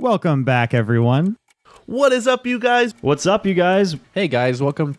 Welcome back, everyone. What is up, you guys? What's up, you guys? Hey guys, welcome.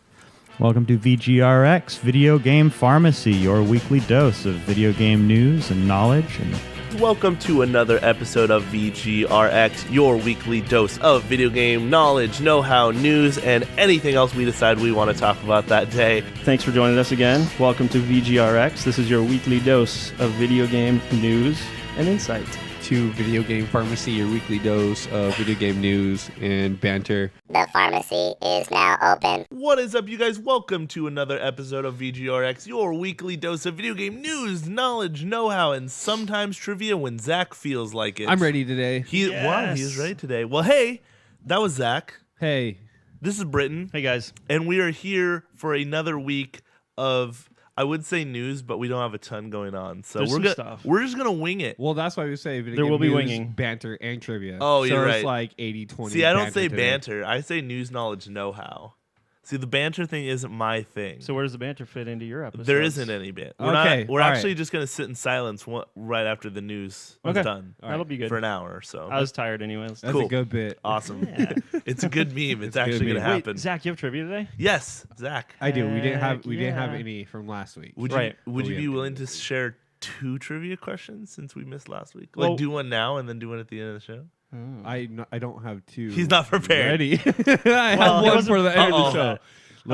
Welcome to VGRx, Video Game Pharmacy, your weekly dose of video game news and knowledge. And Welcome to another episode of VGRx, your weekly dose of video game knowledge, know-how, news, and anything else we decide we want to talk about that day. Thanks for joining us again. Welcome to VGRx. This is your weekly dose of video game news and insight. To Video Game Pharmacy, your weekly dose of video game news and banter. The pharmacy is now open. What is up, you guys? Welcome to another episode of VGRx, your weekly dose of video game news, knowledge, know-how, and sometimes trivia when Zach feels like it. I'm ready today. Wow, he is ready today. Well, hey, that was Zach. Hey. This is Brittin. Hey, guys. And we are here for another week of, I would say news, but we don't have a ton going on. So There's some stuff. we're just going to wing it. Well, that's why we say video There game will be news, winging. banter, and trivia. Oh, you're so right. it's like 80-20. See, I don't say today. banter. I say news, knowledge, know-how. See, the banter thing isn't my thing. So where does the banter fit into your episode? There isn't any banter. Okay, We're all actually right. just going to sit in silence right after the news is Okay. done That'll be good. for an hour or so. I was tired anyways. That's Cool. a good bit. Awesome. Yeah. It's a good meme. It's a good actually going to meme. happen. Wait, Zach, you have trivia today? Yes, Zach. I do. We didn't have Yeah. any from last week. Would Right. you would Oh, you yeah. be willing to share 2 trivia questions since we missed last week? Well- Like do one now and then do one at the end of the show? I don't have two. He's not prepared. ready. I Well, have it one wasn't- for the end of Uh-oh. the show.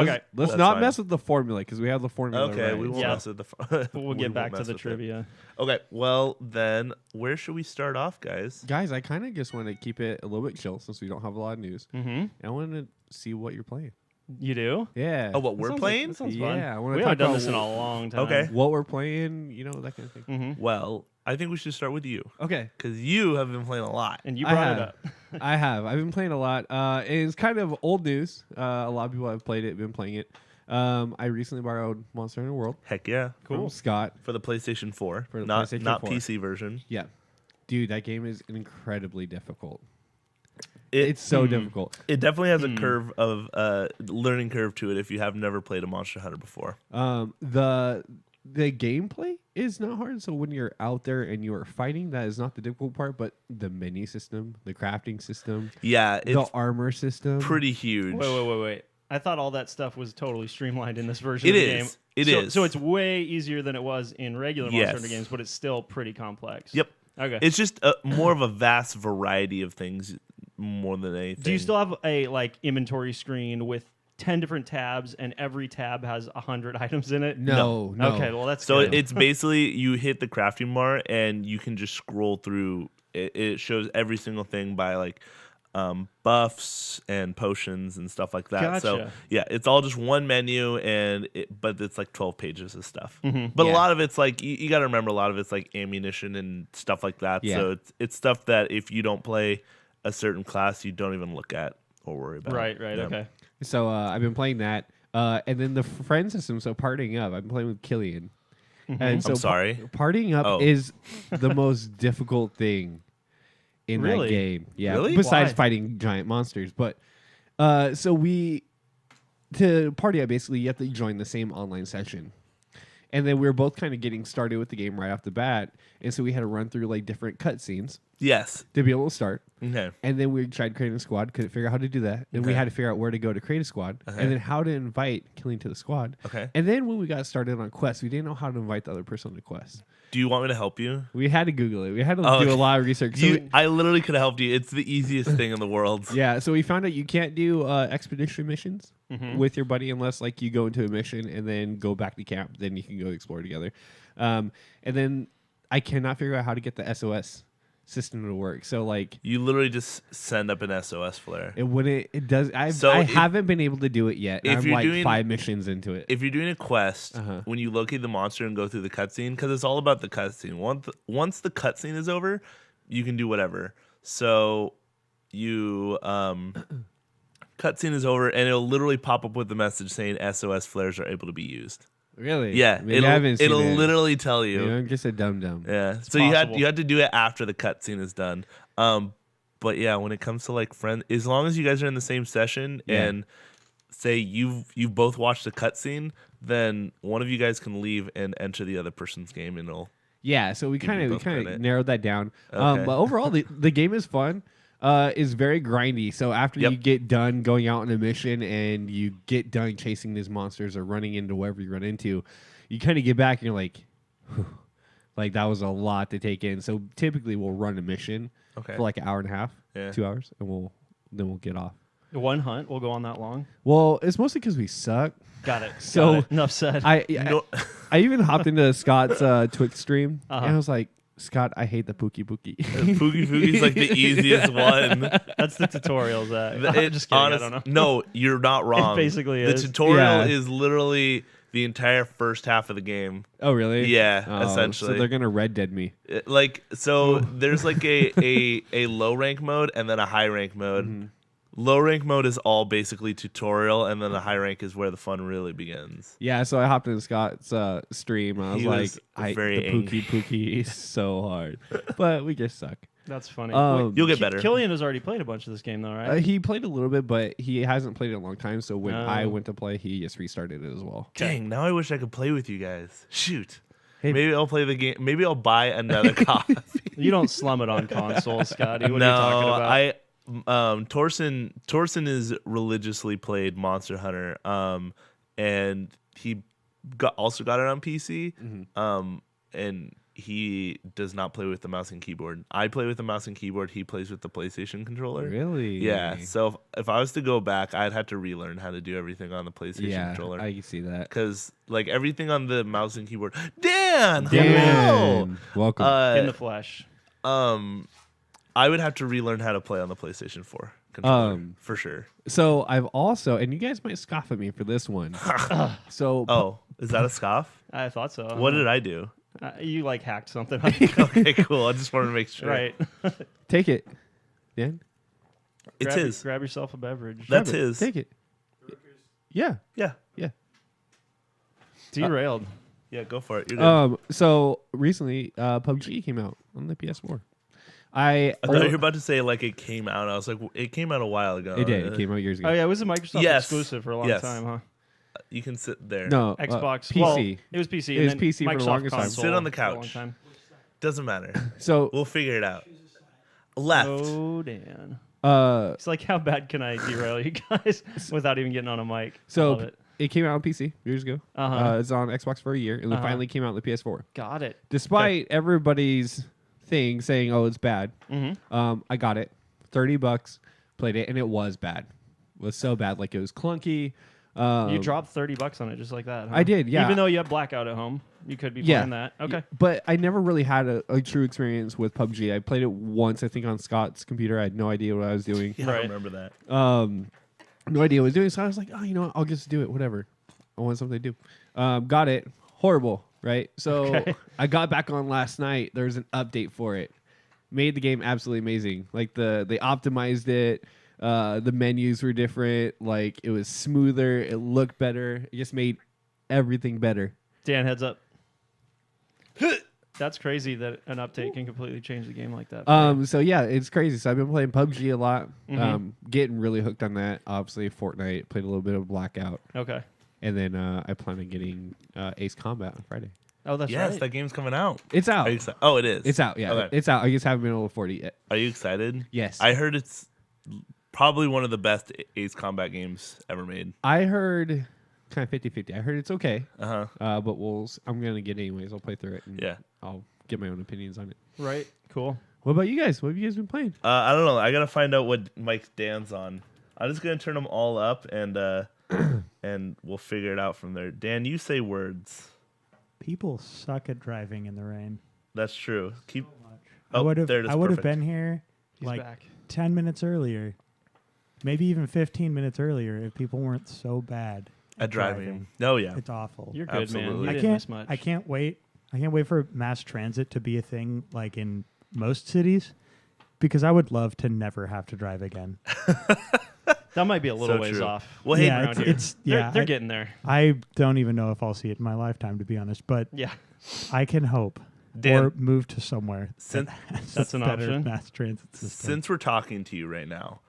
Okay. Let's That's not fine. mess with the formula because we have the formula. Okay, right. we won't Yeah. mess with the. But we'll we get won't back to mess the with it. trivia. Okay, well then, where should we start off, guys? Guys, I kind of just want to keep it a little bit chill since we don't have a lot of news. Mm-hmm. I want to see what you're playing. You do? Yeah. Oh, what we're playing? That sounds fun. Yeah, I wanna We talk haven't done about this in a long time. Okay. what we're playing, you know, that kind of thing. Mm-hmm. Well, I think we should start with you Okay. because you have been playing a lot. And you I brought it have. up. I have. I've been playing a lot. It's kind of old news. A lot of people have played it, been playing it. I recently borrowed Monster Hunter World Heck yeah, from Scott. for the PlayStation 4, For the not PlayStation not 4. PC version. Yeah. Dude, that game is incredibly difficult. It It's so difficult. it definitely has a curve of learning curve to it if you have never played a Monster Hunter before. The gameplay is not hard. So when you're out there and you are fighting, that is not the difficult part. But the menu system, the crafting system, Yeah, the it's armor system, pretty huge. Wait. I thought all that stuff was totally streamlined in this version It of the is. game. It so, is. So it's way easier than it was in regular Monster Yes. Hunter games, but it's still pretty complex. Yep. Okay. It's just more of a vast variety of things more than anything. Do you still have a inventory screen with 10 different tabs and every tab has 100 items in it? No. Okay, well that's So good. it's basically you hit the crafting bar and you can just scroll through. It shows every single thing by buffs and potions and stuff like that. So Gotcha. yeah, it's all just one menu but it's like 12 pages of stuff. Mm-hmm. But a Yeah. lot of it's like you got to remember a lot of it's like ammunition and stuff like that. Yeah. So it's stuff that if you don't play a certain class, you don't even look at or worry about. Right, Yeah. okay. So I've been playing that, and then the friend system. So partying up, I'm playing with Killian, and so I'm sorry? partying up Oh. is the most difficult thing in Really? that game. Yeah, Really? besides Why? fighting giant monsters, but so to party up, basically you have to join the same online session. And then we were both kind of getting started with the game right off the bat, and so we had to run through different cutscenes Yes. to be able to start. Okay. And then we tried creating a squad, couldn't figure out how to do that. Then we Okay. had to figure out where to go to create a squad, and then how to invite Killing to the squad. Okay. And then when we got started on quests, we didn't know how to invite the other person on the quest. Do you want me to help you? We had to Google it. We had to Oh, do a lot of research. So I literally could have helped you. It's the easiest thing in the world. yeah, so we found out you can't do expedition missions with your buddy unless you go into a mission and then go back to camp. Then you can go explore together. And then I cannot figure out how to get the SOS system to work. So You literally just send up an SOS flare. it wouldn't. It does. I So if- haven't been able to do it yet. if I'm you're doing- 5 missions into it. If you're doing a quest, Uh-huh. when you locate the monster and go through the cutscene, because it's all about the cutscene. Once the cutscene is over, you can do whatever. So you cutscene is over, and it'll literally pop up with the message saying SOS flares are able to be used. Really? Yeah, Maybe I haven't seen it'll it. literally tell you. Maybe I'm just a dum dum. Yeah. So possible. you had to do it after the cutscene is done. But yeah, when it comes to friend, as long as you guys are in the same session Yeah. and say you've both watched the cutscene, then one of you guys can leave and enter the other person's game, and it'll. Yeah, so we Give you kind both of credit. narrowed that down. Okay. But overall, the game is fun. is very grindy. So after you get done going out on a mission and you get done chasing these monsters or running into wherever you run into, you kind of get back and you're like, whew, like that was a lot to take in. So typically we'll run a mission for like an hour and a half, 2 hours, and we'll get off. One hunt will go on that long? Well, it's mostly because we suck. Got it. So Got it. Enough said. I even hopped into Scott's Twitch stream and I was like, Scott, I hate the Pookie Pookie. Pookie Pookie's like the easiest one. That's the tutorials. I'm just kidding. Honest, I don't know. No, you're not wrong. It basically the is. tutorial is literally the entire first half of the game. Oh, really? Yeah, essentially. So they're gonna Red Dead me. There's like a low rank mode and then a high rank mode. Mm-hmm. Low rank mode is all basically tutorial, and then the high rank is where the fun really begins. Yeah, so I hopped into Scott's stream. I was the angry. Pookie is so hard, but we just suck. That's funny. You'll get better. Killian has already played a bunch of this game, though, right? He played a little bit, but he hasn't played it in a long time. So when I went to play, he just restarted it as well. Dang! Now I wish I could play with you guys. Shoot. Hey, maybe I'll play the game. Maybe I'll buy another copy. You don't slum it on console, Scotty. What are you talking about? Torsen is religiously played Monster Hunter, and he also got it on PC, and he does not play with the mouse and keyboard. I play with the mouse and keyboard. He plays with the PlayStation controller. Really? Yeah. So if I was to go back, I'd have to relearn how to do everything on the PlayStation controller. I can see that. Because like everything on the mouse and keyboard. Dan, welcome in the flesh. I would have to relearn how to play on the PlayStation 4 controller for sure. So I've also, and you guys might scoff at me for this one. Is that a scoff? I thought so. What did I do? You like hacked something. Okay, cool. I just wanted to make sure. Right. Take it. Dan? It's his. Grab yourself a beverage. That's his. Take it. Yeah. Yeah. Derailed. Yeah, go for it. You're good. So recently, PUBG came out on the PS4. I thought you were about to say like it came out. I was like, it came out a while ago. It did. It came out years ago. Oh yeah, it was a Microsoft exclusive for a long time, huh? You can sit there. No, Xbox. PC. Well, it was PC. It was PC for the longest time. Sit on the couch. Doesn't matter. So we'll figure it out. Left. Oh, Dan. It's like, how bad can I derail you guys without even getting on a mic? So it came out on PC years ago. It's on Xbox for a year, and then finally came out on the PS4. Got it. Despite everybody's thing saying, "Oh, it's bad," I got it. $30, played it, and it was bad. It was so bad, like it was clunky. You dropped $30 on it just like that. Huh? I did, yeah. Even though you have Blackout at home, you could be playing that. Okay. But I never really had a true experience with PUBG. I played it once, I think, on Scott's computer. I had no idea what I was doing. Yeah, I remember that. No idea what I was doing. So I was like, oh, you know what? I'll just do it. Whatever. I want something to do. Got it. Horrible, right? So I got back on last night. There's an update for it. Made the game absolutely amazing. Like they optimized it. The menus were different. Like it was smoother. It looked better. It just made everything better. Dan, heads up. That's crazy that an update can completely change the game like that. So yeah, it's crazy. So I've been playing PUBG a lot. Getting really hooked on that. Obviously, Fortnite. Played a little bit of Blackout. Okay. And then I plan on getting Ace Combat on Friday. Oh, that's right. Yes, that game's coming out. It's out. Are you oh, it is. It's out. Yeah, Okay. It's out. I just haven't been able to afford it yet. Are you excited? Yes. I heard it's probably one of the best Ace Combat games ever made. I heard kind of 50-50. I heard it's okay. But I'm gonna get it anyways. I'll play through it. And I'll get my own opinions on it. Right. Cool. What about you guys? What have you guys been playing? I don't know. I gotta find out what Mike Dan's on. I'm just gonna turn them all up and and we'll figure it out from there. Dan, you say words. People suck at driving in the rain. That's true. Keep. I would have perfect. been here like 10 minutes earlier, maybe even 15 minutes earlier if people weren't so bad at driving. Oh yeah, it's awful. You're good, Absolutely. man. You didn't miss much. I can't wait. I can't wait for mass transit to be a thing like in most cities, because I would love to never have to drive again. That might be a little So ways true. off. Well, hey, they're getting there. I don't even know if I'll see it in my lifetime, to be honest. But yeah, I can hope Dan, or move to somewhere that's an option. Mass transit system. Since we're talking to you right now,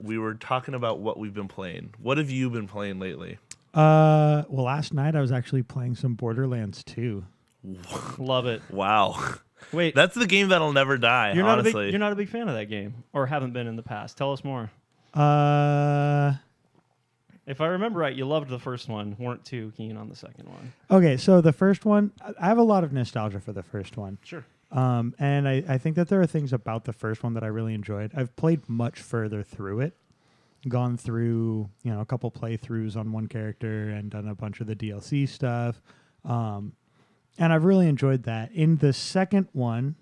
we were talking about what we've been playing. What have you been playing lately? Well, last night I was actually playing some Borderlands 2. Love it. Wow. Wait, That's the game that'll never die. you're honestly, not a big fan of that game, or haven't been in the past. Tell us more. If I remember right, you loved the first one, weren't too keen on the second one. Okay, so the first one, I have a lot of nostalgia for the first one. Sure. And I think that there are things about the first one that I really enjoyed. I've played much further through it, gone through, a couple playthroughs on one character and done a bunch of the DLC stuff. And I've really enjoyed that. In the second one,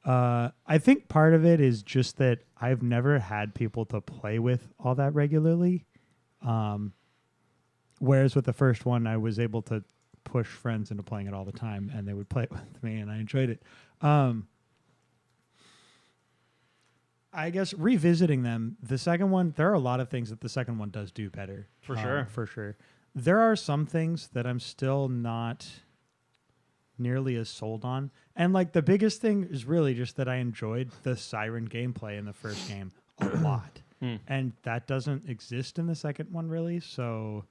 I think part of it is just that I've never had people to play with all that regularly. Whereas with the first one, I was able to push friends into playing it all the time, and they would play it with me, and I enjoyed it. I guess revisiting them, the second one, there are a lot of things that the second one does do better. For sure. For sure. There are some things that I'm still not nearly as sold on. And like the biggest thing is really just that I enjoyed the Siren gameplay in the first game a lot. And that doesn't exist in the second one really, so...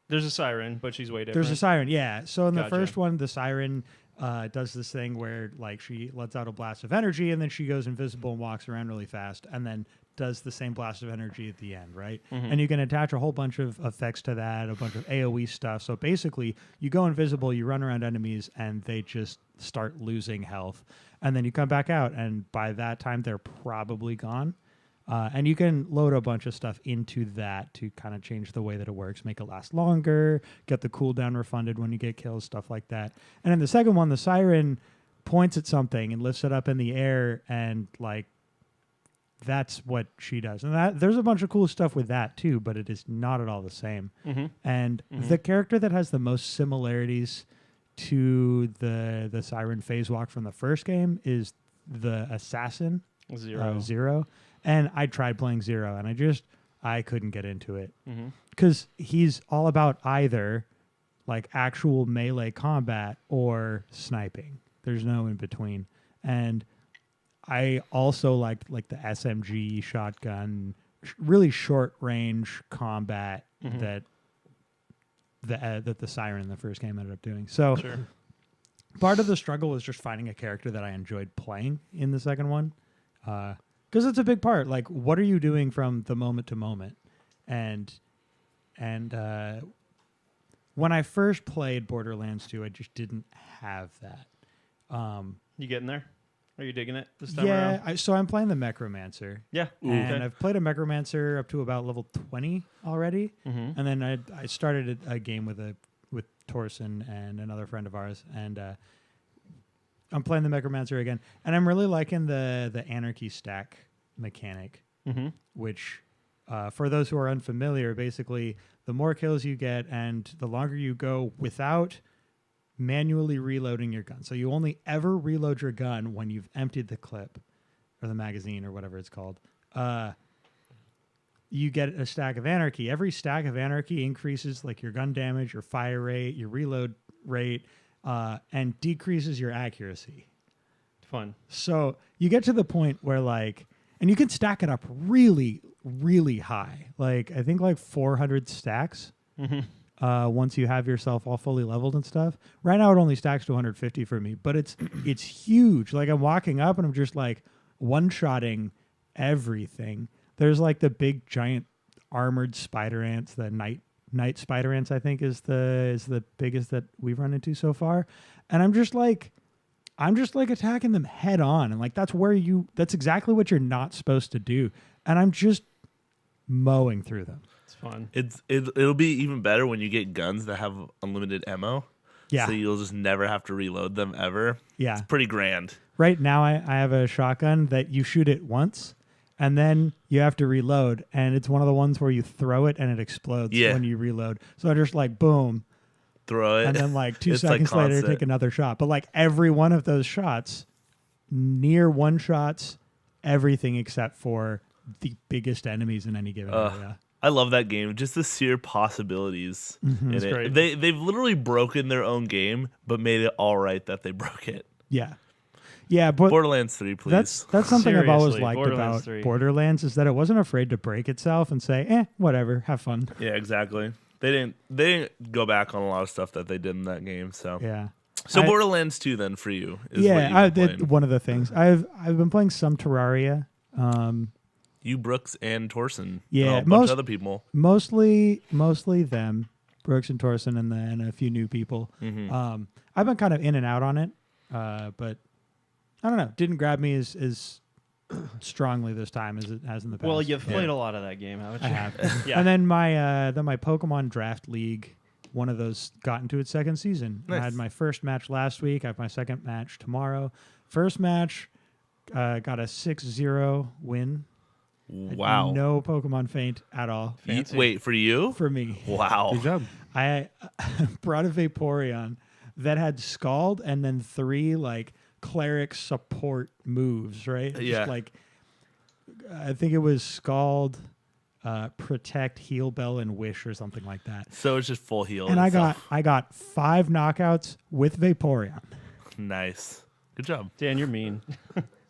There's a siren, but she's way different. There's a siren, yeah. So in the Gotcha. first one, the siren does this thing where like she lets out a blast of energy and then she goes invisible and walks around really fast and then does the same blast of energy at the end, right? And you can attach a whole bunch of effects to that, a bunch of AoE stuff. So basically, you go invisible, you run around enemies, and they just start losing health. And then you come back out, and by that time, they're probably gone. And you can load a bunch of stuff into that to kind of change the way that it works, make it last longer, get the cooldown refunded when you get kills, stuff like that. And in the second one, the siren points at something and lifts it up in the air, and like that's what she does. And that there's a bunch of cool stuff with that too, but it is not at all the same. And the character that has the most similarities to the siren phase walk from the first game is the assassin Zero. And I tried playing Zero, and I couldn't get into it because he's all about either like actual melee combat or sniping. There's no in between. And I also liked like the SMG shotgun, really short range combat that the Siren in the first game ended up doing. So part of the struggle was just finding a character that I enjoyed playing in the second one. Because it's a big part. Like, what are you doing from the moment to moment? And when I first played Borderlands 2, I just didn't have that. You getting there? Are you digging it this time around? Yeah, so I'm playing the Necromancer. Yeah. And I've played a Necromancer up to about level 20 already. And then I started a game with Torsen and another friend of ours, and I'm playing the Necromancer again, and I'm really liking the anarchy stack mechanic, which, for those who are unfamiliar, basically the more kills you get and the longer you go without manually reloading your gun. So you only ever reload your gun when you've emptied the clip or the magazine or whatever it's called. You get a stack of anarchy. Every stack of anarchy increases like your gun damage, your fire rate, your reload rate, and decreases your accuracy. Fun. So you get to the point where like, and you can stack it up really, really high. Like I think like 400 stacks. Once you have yourself all fully leveled and stuff. Right now it only stacks to 150 for me, but it's huge. Like I'm walking up and I'm just like one-shotting everything. There's like the big giant armored spider ants, the night spider ants, I think is the biggest that we've run into so far. And I'm just like attacking them head on, and like that's exactly what you're not supposed to do. And I'm just mowing through them. It's fun. It'll be even better when you get guns that have unlimited ammo. Yeah. So you'll just never have to reload them ever. Yeah. It's pretty grand. Right now I have a shotgun that you shoot it once and then you have to reload, and it's one of the ones where you throw it and it explodes when you reload. So I just like boom, throw it, and then like 2 It's seconds like later take another shot. But like every one of those shots, near one shots everything except for the biggest enemies in any given area. I love that game. Just the sheer possibilities in it. great. They've literally broken their own game, but made it all right that they broke it. Yeah, but Borderlands 3, please. that's something I've always Seriously, liked Borderlands about 3. Borderlands is that it wasn't afraid to break itself and say, whatever, have fun. Yeah, exactly. They didn't go back on a lot of stuff that they did in that game. So Yeah. So Borderlands 2 then for you is yeah, what I you've been did playing. one of the things. I've been playing some Terraria. You, Brooks, and Torsen. Yeah, and a bunch of other people. Mostly them, Brooks and Torsen, and then a few new people. Mm-hmm. I've been kind of in and out on it, but I don't know. Didn't grab me as strongly this time as it has in the past. Well, you've played a lot of that game, haven't you? I have. Yeah. And then my Pokemon Draft League, one of those got into its second season. Nice. I had my first match last week. I have my second match tomorrow. First match, got a 6-0 win. Wow. No Pokemon Faint at all. Wait, for you? For me. Wow. Good job. I brought a Vaporeon that had Scald and then 3 like cleric support moves, right? Yeah. Just like I think it was Scald, Protect, Heal Bell, and Wish or something like that. So it's just full heal. And I stuff. got 5 knockouts with Vaporeon. Nice. Good job. Dan, you're mean.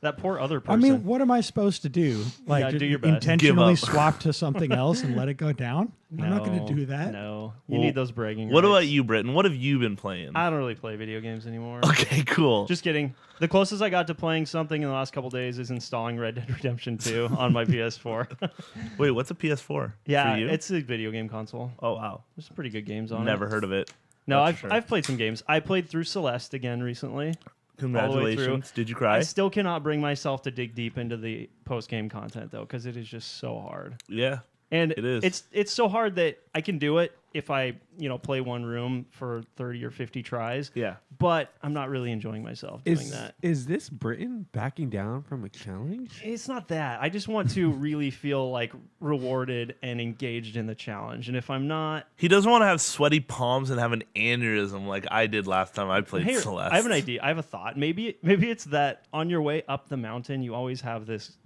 That poor other person. I mean, what am I supposed to do? Like, Yeah, just do your best. intentionally Give up. swap to something else and let it go down? I'm not going to do that. No. You Well, need those bragging What rights. about you, Brittin? What have you been playing? I don't really play video games anymore. Okay, cool. Just kidding. The closest I got to playing something in the last couple days is installing Red Dead Redemption 2 on my PS4. Wait, what's a PS4? Yeah, for you? it's a video game console. Oh wow, There's some pretty good games on it. never heard of it. No, That's for sure. I've played some games. I played through Celeste again recently. Congratulations. Did you I cry? still cannot bring myself to dig deep into the post-game content though, because it is just so hard. Yeah. And It is. It's so hard that I can do it if I play one room for 30 or 50 tries. Yeah. But I'm not really enjoying myself doing that. Is this Britain backing down from a challenge? It's not that. I just want to really feel like rewarded and engaged in the challenge. And if I'm not, He doesn't want to have sweaty palms and have an aneurysm like I did last time I played here, Celeste. I have an idea. I have a thought. Maybe it's that on your way up the mountain, you always have this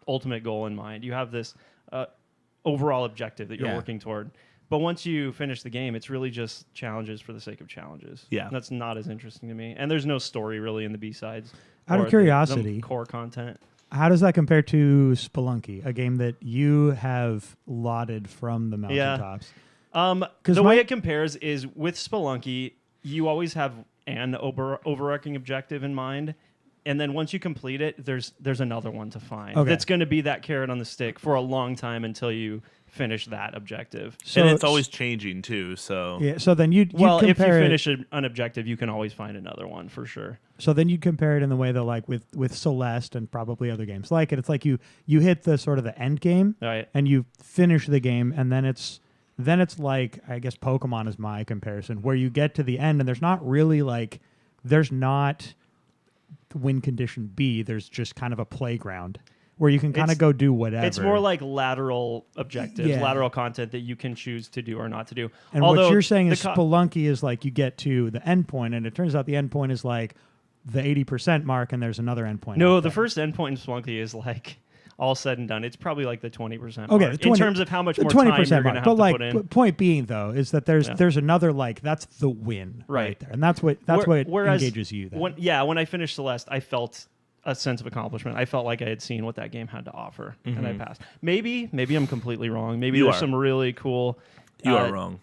ultimate goal in mind. You have this overall objective that you're working toward. But once you finish the game, it's really just challenges for the sake of challenges. Yeah. And that's not as interesting to me. And there's no story really in the B-sides. Out of or the curiosity, core content. how does that compare to Spelunky, a game that you have lauded from the mountaintops? The way it compares is with Spelunky, you always have an overarching objective in mind. And then once you complete it, there's another one to find. Okay. That's going to be that carrot on the stick for a long time until you finish that objective. So and it's always changing too. So yeah. So then you if you compare finish an objective, you can always find another one for sure. So then you compare it in the way that like with Celeste and probably other games like it. It's like you hit the sort of the end game, Right. and you finish the game, and then it's like, I guess Pokemon is my comparison, where you get to the end and there's not win condition B. There's just kind of a playground where you can kind of go do whatever. It's more like lateral objectives, Yeah. lateral content that you can choose to do or not to do. And Although what you're saying the is Spelunky is like you get to the end point, and it turns out the end point is like the 80% mark, and there's another end point. No, out the there. first endpoint in Spelunky is like all said and done. It's probably like the 20% Okay, mark the 20, in terms of how much the more time 20% you're going mark. to have But to like, put in. point being though is that Yeah. there's another like that's the win Right. there, and that's what Whereas engages you. Then. When I finished Celeste, I felt a sense of accomplishment. I felt like I had seen what that game had to offer, and I passed. Maybe I'm completely wrong. Maybe You there's are. some really cool you are wrong.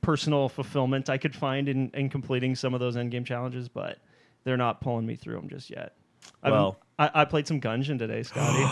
personal fulfillment I could find in completing some of those endgame challenges, but they're not pulling me through them just yet. Well. I played some Gungeon today, Scotty.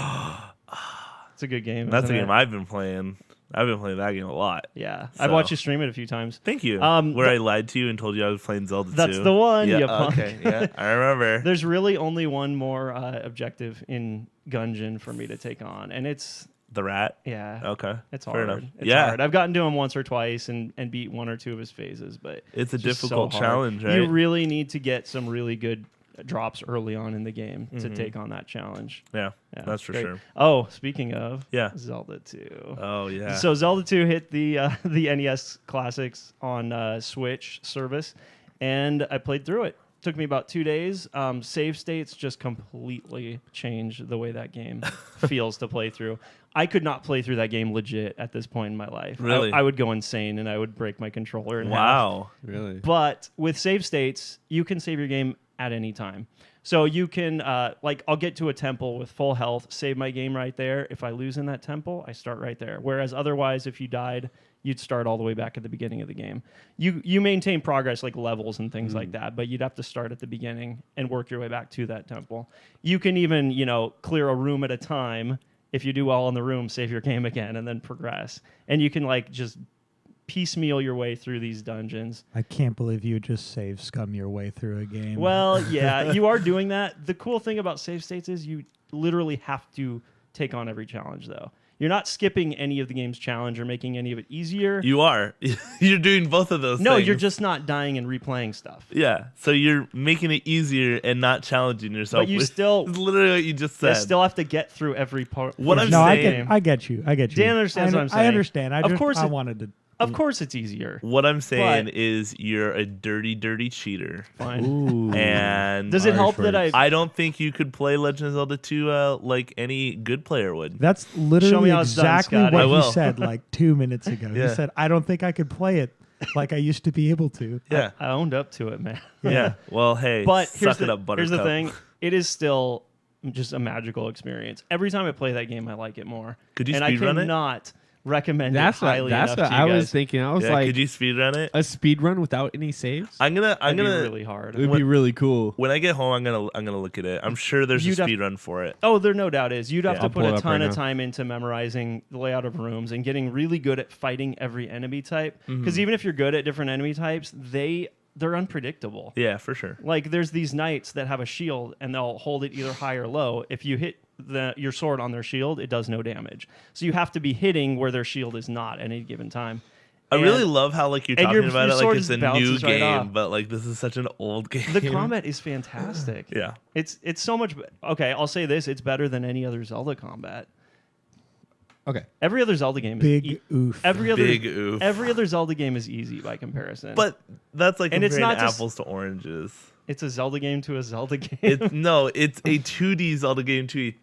It's a good game. That's the isn't game it? I've been playing. I've been playing that game a lot. Yeah, So. I've watched you stream it a few times. Thank you. The- I lied to you and told you I was playing Zelda 2. That's the one, Yeah, you punk. okay. Yeah, I remember. There's really only one more objective in Gungeon for me to take on, and it's The rat. Okay. It's Fair hard. enough. It's Yeah. hard. I've gotten to him once or twice and beat one or two of his phases, but It's a just so difficult hard. challenge, right? You really need to get some really good drops early on in the game to take on that challenge. Yeah, Yeah, that's for great. sure. Oh, speaking of Yeah. Zelda 2. Oh, yeah. So Zelda 2 hit the NES Classics on Switch service, and I played through it. Took me about 2 days. Save states just completely changed the way that game feels to play through. I could not play through that game legit at this point in my life. Really? I would go insane and I would break my controller in half. Wow. Really? But with save states, you can save your game at any time. So you can, like, I'll get to a temple with full health, save my game right there. If I lose in that temple, I start right there. Whereas otherwise, if you died, you'd start all the way back at the beginning of the game. You maintain progress, like levels and things like that, but you'd have to start at the beginning and work your way back to that temple. You can even, clear a room at a time. If you do well in the room, save your game again, and then progress. And you can, like, just piecemeal your way through these dungeons. I can't believe you just save scum your way through a game. Well, yeah, you are doing that. The cool thing about save states is you literally have to take on every challenge, though. You're not skipping any of the game's challenge or making any of it easier. You are. You're doing both of those No, things. you're just not dying and replaying stuff. Yeah, so you're making it easier and not challenging yourself. But you still... It's literally what you just said. You still have to get through every part. What I'm no, saying- I get you. Dan understands what I'm saying. I understand. Of course I it- wanted to. Of course it's easier. What I'm saying But- is you're a dirty, dirty cheater. Fine. Ooh. And Does it help Irish that words. I... I don't think you could play Legend of Zelda 2 like any good player would. That's Show me literally how it's done, exactly Scotty. what I he will. said like 2 minutes ago. Yeah. He said, "I don't think I could play it like I used to be able to." Yeah. I owned up to it, man. Yeah. Well, hey, But here's suck it up, Buttercup. here's the thing. It is still just a magical experience. Every time I play that game, I like it more. Could you and I speedrun it? cannot recommend That's it what, highly that's enough what to you I guys. was thinking. I was Yeah, like, could you speedrun it? a speed run without any saves? I'm gonna That'd be really hard. It would be really cool. when I get home, I'm gonna look at it. I'm sure there's You'd a have- speedrun for it. Oh, there no doubt is. You'd have Yeah. to I'll put pull it a up ton right of now. time into memorizing the layout of rooms and getting really good at fighting every enemy type. Because even if you're good at different enemy types, they're unpredictable. Yeah, for sure. Like there's these knights that have a shield and they'll hold it either high or low. If you hit your sword on their shield, it does no damage. So you have to be hitting where their shield is not at any given time. I And really love how like you're and talking your about it sword like it's just a new bounces right off. game, but like this is such an old game. The combat is fantastic. Yeah. It's so much. Okay, I'll say this: it's better than any other Zelda combat. Okay. Every other Zelda game is Big oof. Every other Big oof. Every other Zelda game is easy by comparison. But that's like And it's comparing not just- apples to oranges. it's a Zelda game to a Zelda game. It's a 2D Zelda game to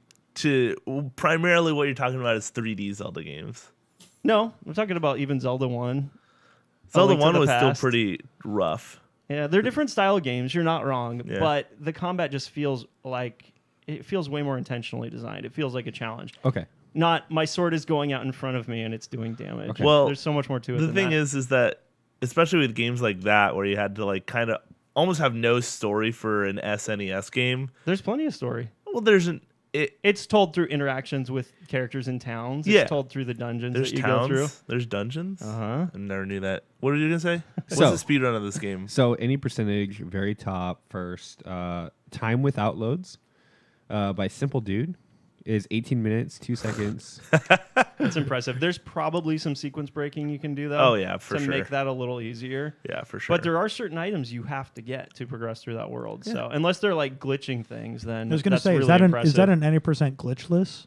primarily what you're talking about is 3D Zelda games. No, I'm talking about even Zelda 1. Zelda Link to 1 the was still Past. pretty rough. Yeah, they're different style games. You're not wrong, Yeah. but the combat just feels like it feels way more intentionally designed. It feels like a challenge. Okay. Not my sword is going out in front of me and it's doing damage. Okay. Well, there's so much more to it. The than thing that. is that especially with games like that where you had to like kind of almost have no story for an SNES game. there's plenty of story. Well, It's told through interactions with characters in towns. Yeah. It's told through the dungeons there's that you towns, go through. there's dungeons. Uh-huh. I never knew that. What were you gonna say? So- What's the speedrun of this game? So any percentage, very top first. Time without loads by Simple Dude is 18 minutes, 2 seconds. It's impressive. There's probably some sequence breaking you can do though. Oh, yeah, for to sure. make that a little easier. Yeah, for sure. But there are certain items you have to get to progress through that world. So unless they're like glitching things, then I was going to that's say, really is that impressive. an any percent glitchless?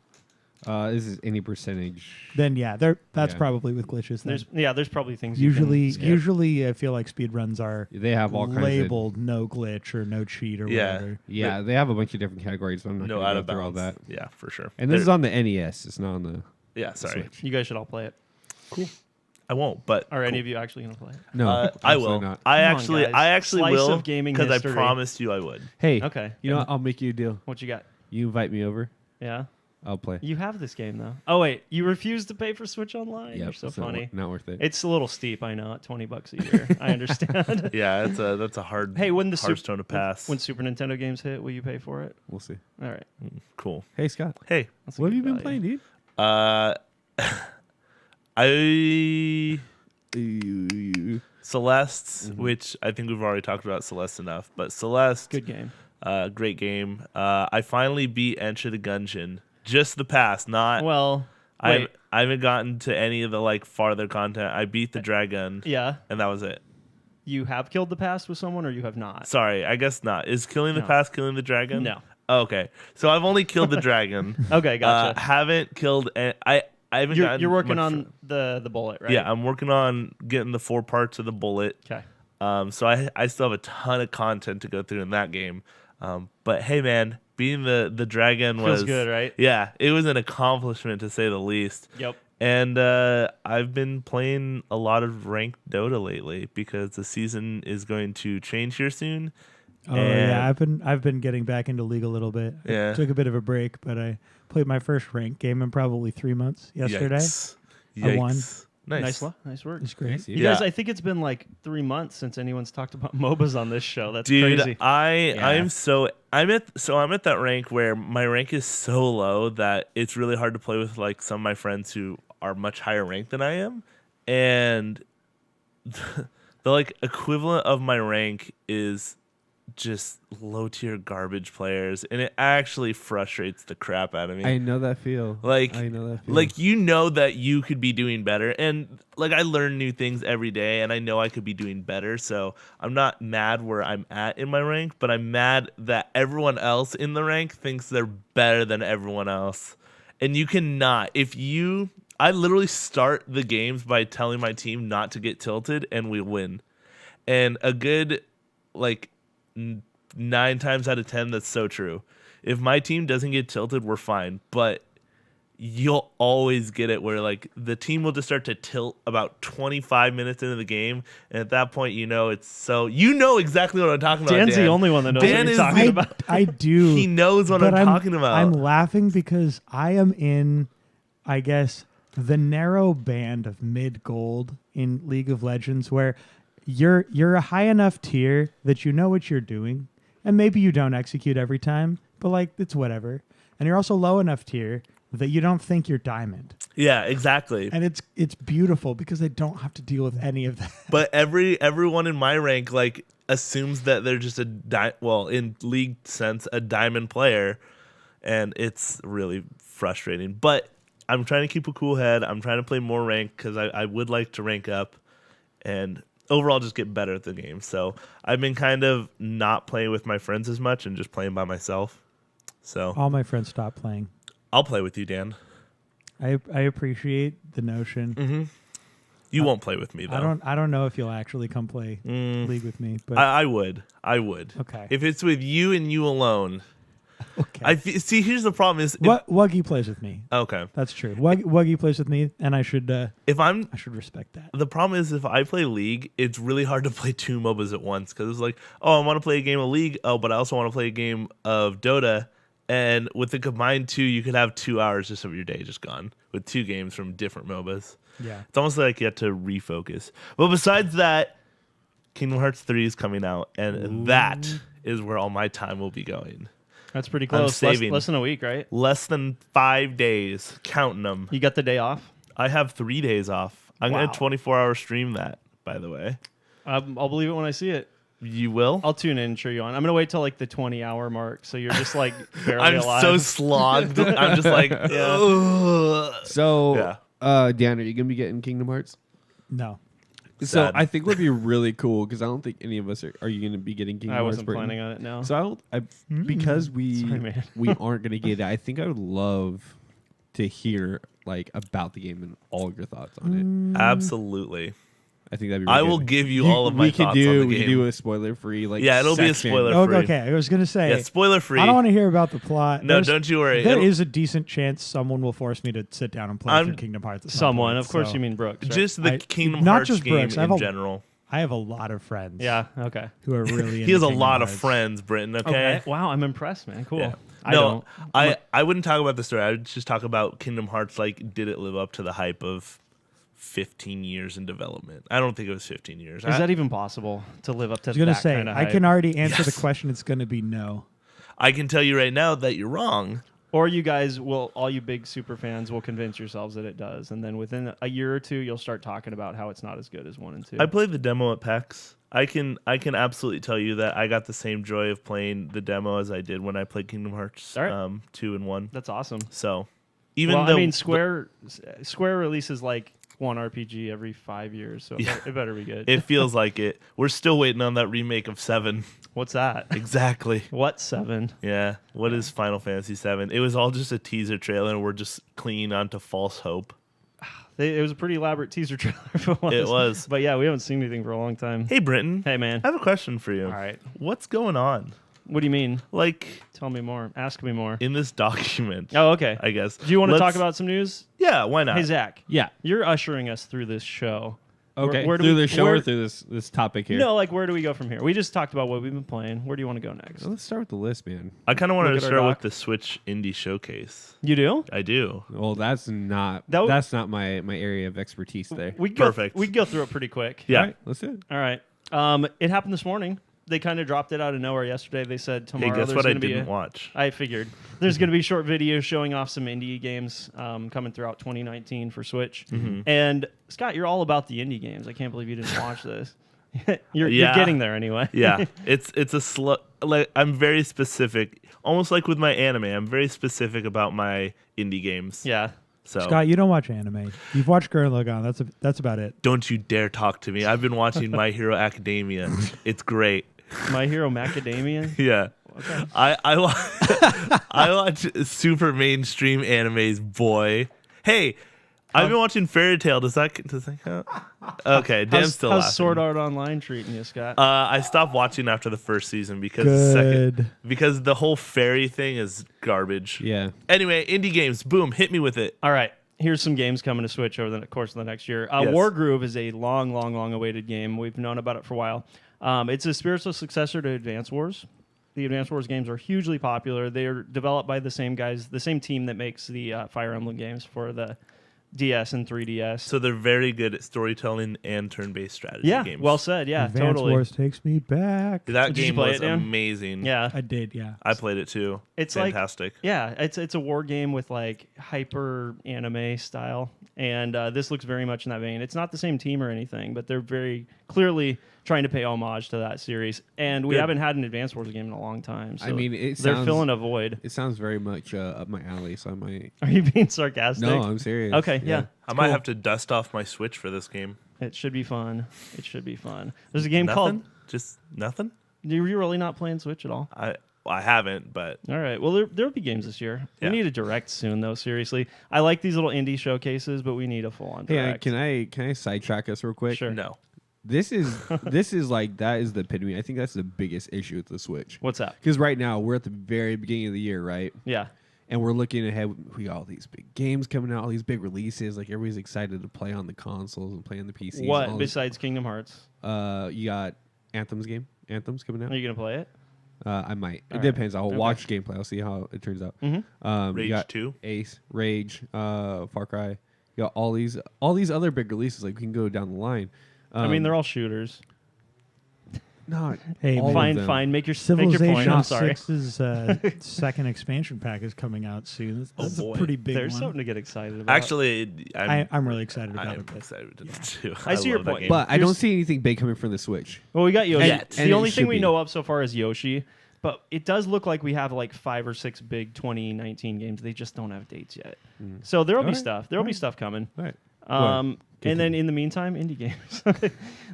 This is any percentage. Then yeah, that's Yeah. probably with glitches. Then. There's probably things you can skip. Usually I feel like speedruns are They have all kinds of. labeled no glitch or no cheat or Yeah. whatever. Yeah, they have a bunch of different categories. But I'm not no going out to of go through all bounds. that. Yeah, for sure. And this is on the NES. It's not on the. Yeah, sorry. Switch. You guys should all play it. I won't, but Are any of you actually going to play it? No, I absolutely will. not. I Come on, actually guys. Slice will of gaming because I history. promised you I would. Hey, Okay. you know what? I'll make you a deal. What you got? You invite me over. Yeah. I'll play. You have this game though. Oh wait, you refuse to pay for Switch Online? Yeah, You're so it's funny. Not worth it. It's a little steep, I know, at $20 a year. I understand. Yeah, that's a hard Hey, when the hard stone to pass. when Super Nintendo games hit, will you pay for it? We'll see. All right. Cool. Hey, Scott. Hey, That's a What have good you been value. playing, I dude? Celeste, which I think we've already talked about Celeste enough, but Celeste, Good game. great game. I finally beat Enter the Gungeon. Just the pass, not. Well, I haven't gotten to any of the like farther content. I beat the dragon, yeah. and that was it. You have killed the past with someone, or you have not? Sorry, I guess not. Is killing the No. past killing the dragon? No. Oh, okay, so I've only killed the dragon. Okay, gotcha. Haven't killed. I haven't. you're gotten working much on the bullet, right? Yeah, I'm working on getting the 4 parts of the bullet. Okay. So I still have a ton of content to go through in that game. But hey, man, beating the dragon Feels was good, right? Yeah, it was an accomplishment to say the least. Yep. And I've been playing a lot of ranked Dota lately because the season is going to change here soon. Oh And- yeah, I've been getting back into League a little bit. Yeah. I took a bit of a break, but I played my first ranked game in probably 3 months yesterday. Yikes. I won. Nice. Nice work. It's great. You Yeah. guys, I think it's been like 3 months since anyone's talked about MOBAs on this show. That's Dude, crazy. I'm at that rank where my rank is so low that it's really hard to play with like some of my friends who are much higher ranked than I am, and the like equivalent of my rank is just low tier garbage players, and it actually frustrates the crap out of me. I know that feel. Like, I know that feel. like you know that you could be doing better, and like I learn new things every day, and I know I could be doing better. So I'm not mad where I'm at in my rank, but I'm mad that everyone else in the rank thinks they're better than everyone else, and you cannot. I literally start the games by telling my team not to get tilted, and we win. And a good like 9 times out of 10, that's so true. If my team doesn't get tilted, we're fine. But you'll always get it where like the team will just start to tilt about 25 minutes into the game, and at that point, you know exactly what I'm talking about. Dan's Dan. the only one that knows Dan what you're is talking the- about. I do. He knows what but I'm talking about. I'm laughing because I am in, I guess, the narrow band of mid gold in League of Legends where you're a high enough tier that you know what you're doing, and maybe you don't execute every time, but like it's whatever. And you're also low enough tier that you don't think you're diamond. Yeah, exactly. And it's beautiful because I don't have to deal with any of that. But everyone in my rank like assumes that they're just in league sense a diamond player, and it's really frustrating. But I'm trying to keep a cool head. I'm trying to play more rank because I would like to rank up and overall just get better at the game. So I've been kind of not playing with my friends as much and just playing by myself. So All my friends stopped playing. I'll play with you, Dan. I appreciate the notion. Mm-hmm. You won't play with me though. I don't know if you'll actually come play League with me, but I would. Okay. If it's with you and you alone. okay. See, here's the problem is Wuggy plays with me. okay. That's true. Wuggy plays with me, and I should If respect that. the problem is if I play League, it's really hard to play 2 MOBAs at once because it's like, oh, I want to play a game of League, but I also want to play a game of Dota. And with the combined 2, you could have 2 hours just of your day just gone with 2 games from different MOBAs. Yeah. It's almost like you have to refocus. But besides that, Kingdom Hearts 3 is coming out, and that is where all my time will be going. That's pretty close. saving. Less than a week, right? Less than 5 days, counting them. You got the day off? I have 3 days off. I'm Wow. going to 24-hour stream that, by the way. I'll believe it when I see it. You will? I'll tune in and cheer you on. I'm gonna wait till like the 20-hour mark, so you're just like barely I'm alive. so slogged. I'm just like, ugh. So, Yeah. Dan, are you gonna be getting Kingdom Hearts? No. So Sad. I think would be really cool because I don't think any of us are you going to be getting Kingdom I Hearts. wasn't Brittin? planning on it. No. So because we Sorry, man. we aren't going to get it. I think I would love to hear like about the game and all of your thoughts on Absolutely. I think that'd be. Really I will good. give you all of my we could thuld do on the we game. could do a spoiler free like Yeah, it'll be a section. spoiler. Oh, free. okay. I was gonna say. Yeah, spoiler free. I don't want to hear about the plot. No, There's- don't you worry. There It'll- is a decent chance someone will force me to sit down and play I'm- through Kingdom Hearts. At some Someone, point, of course, so you mean Brooks. Right? Just the I- Kingdom not Hearts just game Brooks, I have in a- general. I have a lot of friends. Yeah. Okay. Who are really. He has a into lot Kingdom of Hearts. friends, Brittin. Okay. Okay. Wow, I'm impressed, man. Cool. Yeah. I No, don't. I wouldn't talk about the story. I would just talk about Kingdom Hearts. Like, did it live up to the hype of 15 years in development? I don't think it was 15 years. Is that even possible to live up to I was gonna that say kind of I hype? can already answer Yes. the question. It's gonna be no. I can tell you right now that you're wrong. Or you guys will, all you big super fans will convince yourselves that it does, and then within a year or two, you'll start talking about how it's not as good as 1 and 2. I played the demo at PAX. I can absolutely tell you that I got the same joy of playing the demo as I did when I played Kingdom Hearts All right. 2 and 1. That's awesome. So even Well, though I mean, Square releases like one RPG every 5 years, so Yeah. it better be good. it feels like it, we're still waiting on that remake of 7. What's that? Exactly. What 7? Yeah. What is Final Fantasy 7? It was all just a teaser trailer, and we're just clinging on to false hope. It was a pretty elaborate teaser trailer. If it was. It was. But yeah, we haven't seen anything for a long time. Hey, Brittin. Hey, man. I have a question for you. All right. What's going on? What do you mean? Like, Tell me more. Ask me more. in this document, Oh, okay. I guess. Do you want to Let's- talk about some news? Yeah, why not? Hey, Zach. Yeah. You're ushering us through this show. Okay, Where do through we- the show where- or through this topic here? No, like where do we go from here? We just talked about what we've been playing. Where do you want to go next? Let's start with the list, man. I kind of wanted Look to at our start with doc. the Switch Indie Showcase. You do? I do. Well, that's not my area of expertise there. We Perfect. We go through it pretty quick. Yeah. All right, let's do it. All right. It happened this morning. They kind of dropped it out of nowhere yesterday. They said Hey, tomorrow guess there's what I going to be didn't watch? I figured there's going to be short videos showing off some indie games coming throughout 2019 for Switch. And Scott, you're all about the indie games. I can't believe you didn't watch this. You're getting there anyway. Yeah, it's a slow. Like I'm very specific, almost like with my anime. I'm very specific about my indie games. Yeah. So Scott, you don't watch anime. You've watched Gurren Lagann. That's about it. don't you dare talk to me. I've been watching My Hero Academia. It's great. My Hero Macadamia. Yeah. Okay. I watch super mainstream animes, boy. Hey, I've been watching Fairy Tail. Does that count? Okay, Dan's still laughing. How's Sword Art Online treating you, Scott? I stopped watching after the first season because Good. because the whole fairy thing is garbage. Yeah. Anyway, indie games, boom, hit me with it. All right. Here's some games coming to Switch over the course of the next year. Yes. Wargroove is a long awaited game. We've known about it for a while. It's a spiritual successor to Advance Wars. The Advance Wars games are hugely popular. They're developed by the same guys, the same team that makes the Fire Emblem games for the DS and 3DS. So they're very good at storytelling and turn-based strategy yeah, games. well said. Yeah, Advance totally. Wars takes me back. That Did you game play was it, Dan? amazing. Yeah, I did, yeah. I played it too. It's like- fantastic. yeah. It's a war game with like hyper anime style, and this looks very much in that vein. It's not the same team or anything, but they're very clearly trying to pay homage to that series. And we Good. haven't had an Advance Wars game in a long time. So I mean, they're filling a void. It sounds very much up my alley, so I might. Are you being sarcastic? No, I'm serious. Okay, yeah. I might have to dust off my Switch for this game. It should be fun. It should be fun. There's a game Nothing? called. Just nothing? You're really not playing Switch at all? I haven't, but All right. Well, there'll be games this year. Yeah. We need a direct soon, though. Seriously, I like these little indie showcases, but we need a full-on Hey, direct. can I sidetrack us real quick? Sure. no. This is like that is the epitome. I think that's the biggest issue with the Switch. What's that? Because right now we're at the very beginning of the year, right? Yeah. And we're looking ahead. We got all these big games coming out, all these big releases. Like everybody's excited to play on the consoles and play on the PCs. What all this- besides Kingdom Hearts? You got Anthem's coming out. Are you gonna play it? I might. All It right. depends. I'll Okay. watch gameplay. I'll see how it turns out. Mhm. Rage you got 2? Ace, Rage, Far Cry. You got all these other big releases. Like we can go down the line. I mean, they're all shooters. not. Hey, all of Fine, them. fine. Make your point. Civilization I'm sorry. 6's second expansion pack is coming out soon. That's boy. a pretty big There's one. something to get excited about. Actually, I'm really excited about I'm it. excited too. I see your love that point. game. But I Here's- don't see anything big coming from the Switch. well, we got Yoshi. Yet. The And only it thing should we be. know of so far is Yoshi. But it does look like we have like 5 or 6 big 2019 games. They just don't have dates yet. So there'll be Alright. stuff. There'll be stuff coming. All right. And then in the meantime, indie games.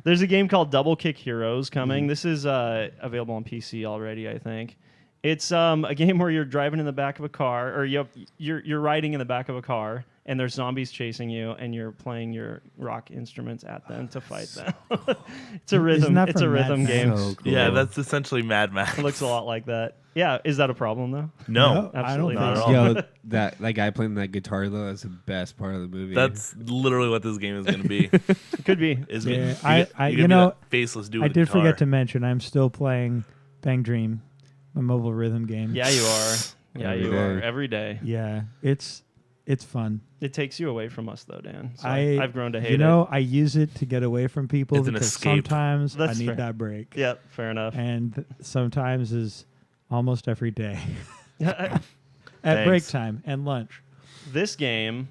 There's a game called Double Kick Heroes coming. This is available on PC already, I think. It's a game where you're driving in the back of a car, or you're riding in the back of a car, and there's zombies chasing you, and you're playing your rock instruments at them to fight them. It's a rhythm. that It's a from Mad rhythm Max? game. So cool. Yeah, that's essentially Mad Max. It looks a lot like that. Yeah, is that a problem though? No, I Absolutely don't not think at so. all. Yo, that guy playing that guitar though, that's the best part of the movie. That's literally what this game is going to be. It could be. Is Yeah, you're I- gonna you be know, that faceless dude. I with a did guitar. forget to mention I'm still playing Bang Dream, my mobile rhythm game. Yeah, you are. Yeah, Every you day. are. Every day. Yeah, it's fun. It takes you away from us, though, Dan. So I- I've grown to hate You know, I use it to get away from people It's an because escape. sometimes I That's need fair. that break. it. Yep, fair enough. And sometimes is almost every day Yeah, at break Thanks. time and lunch. this game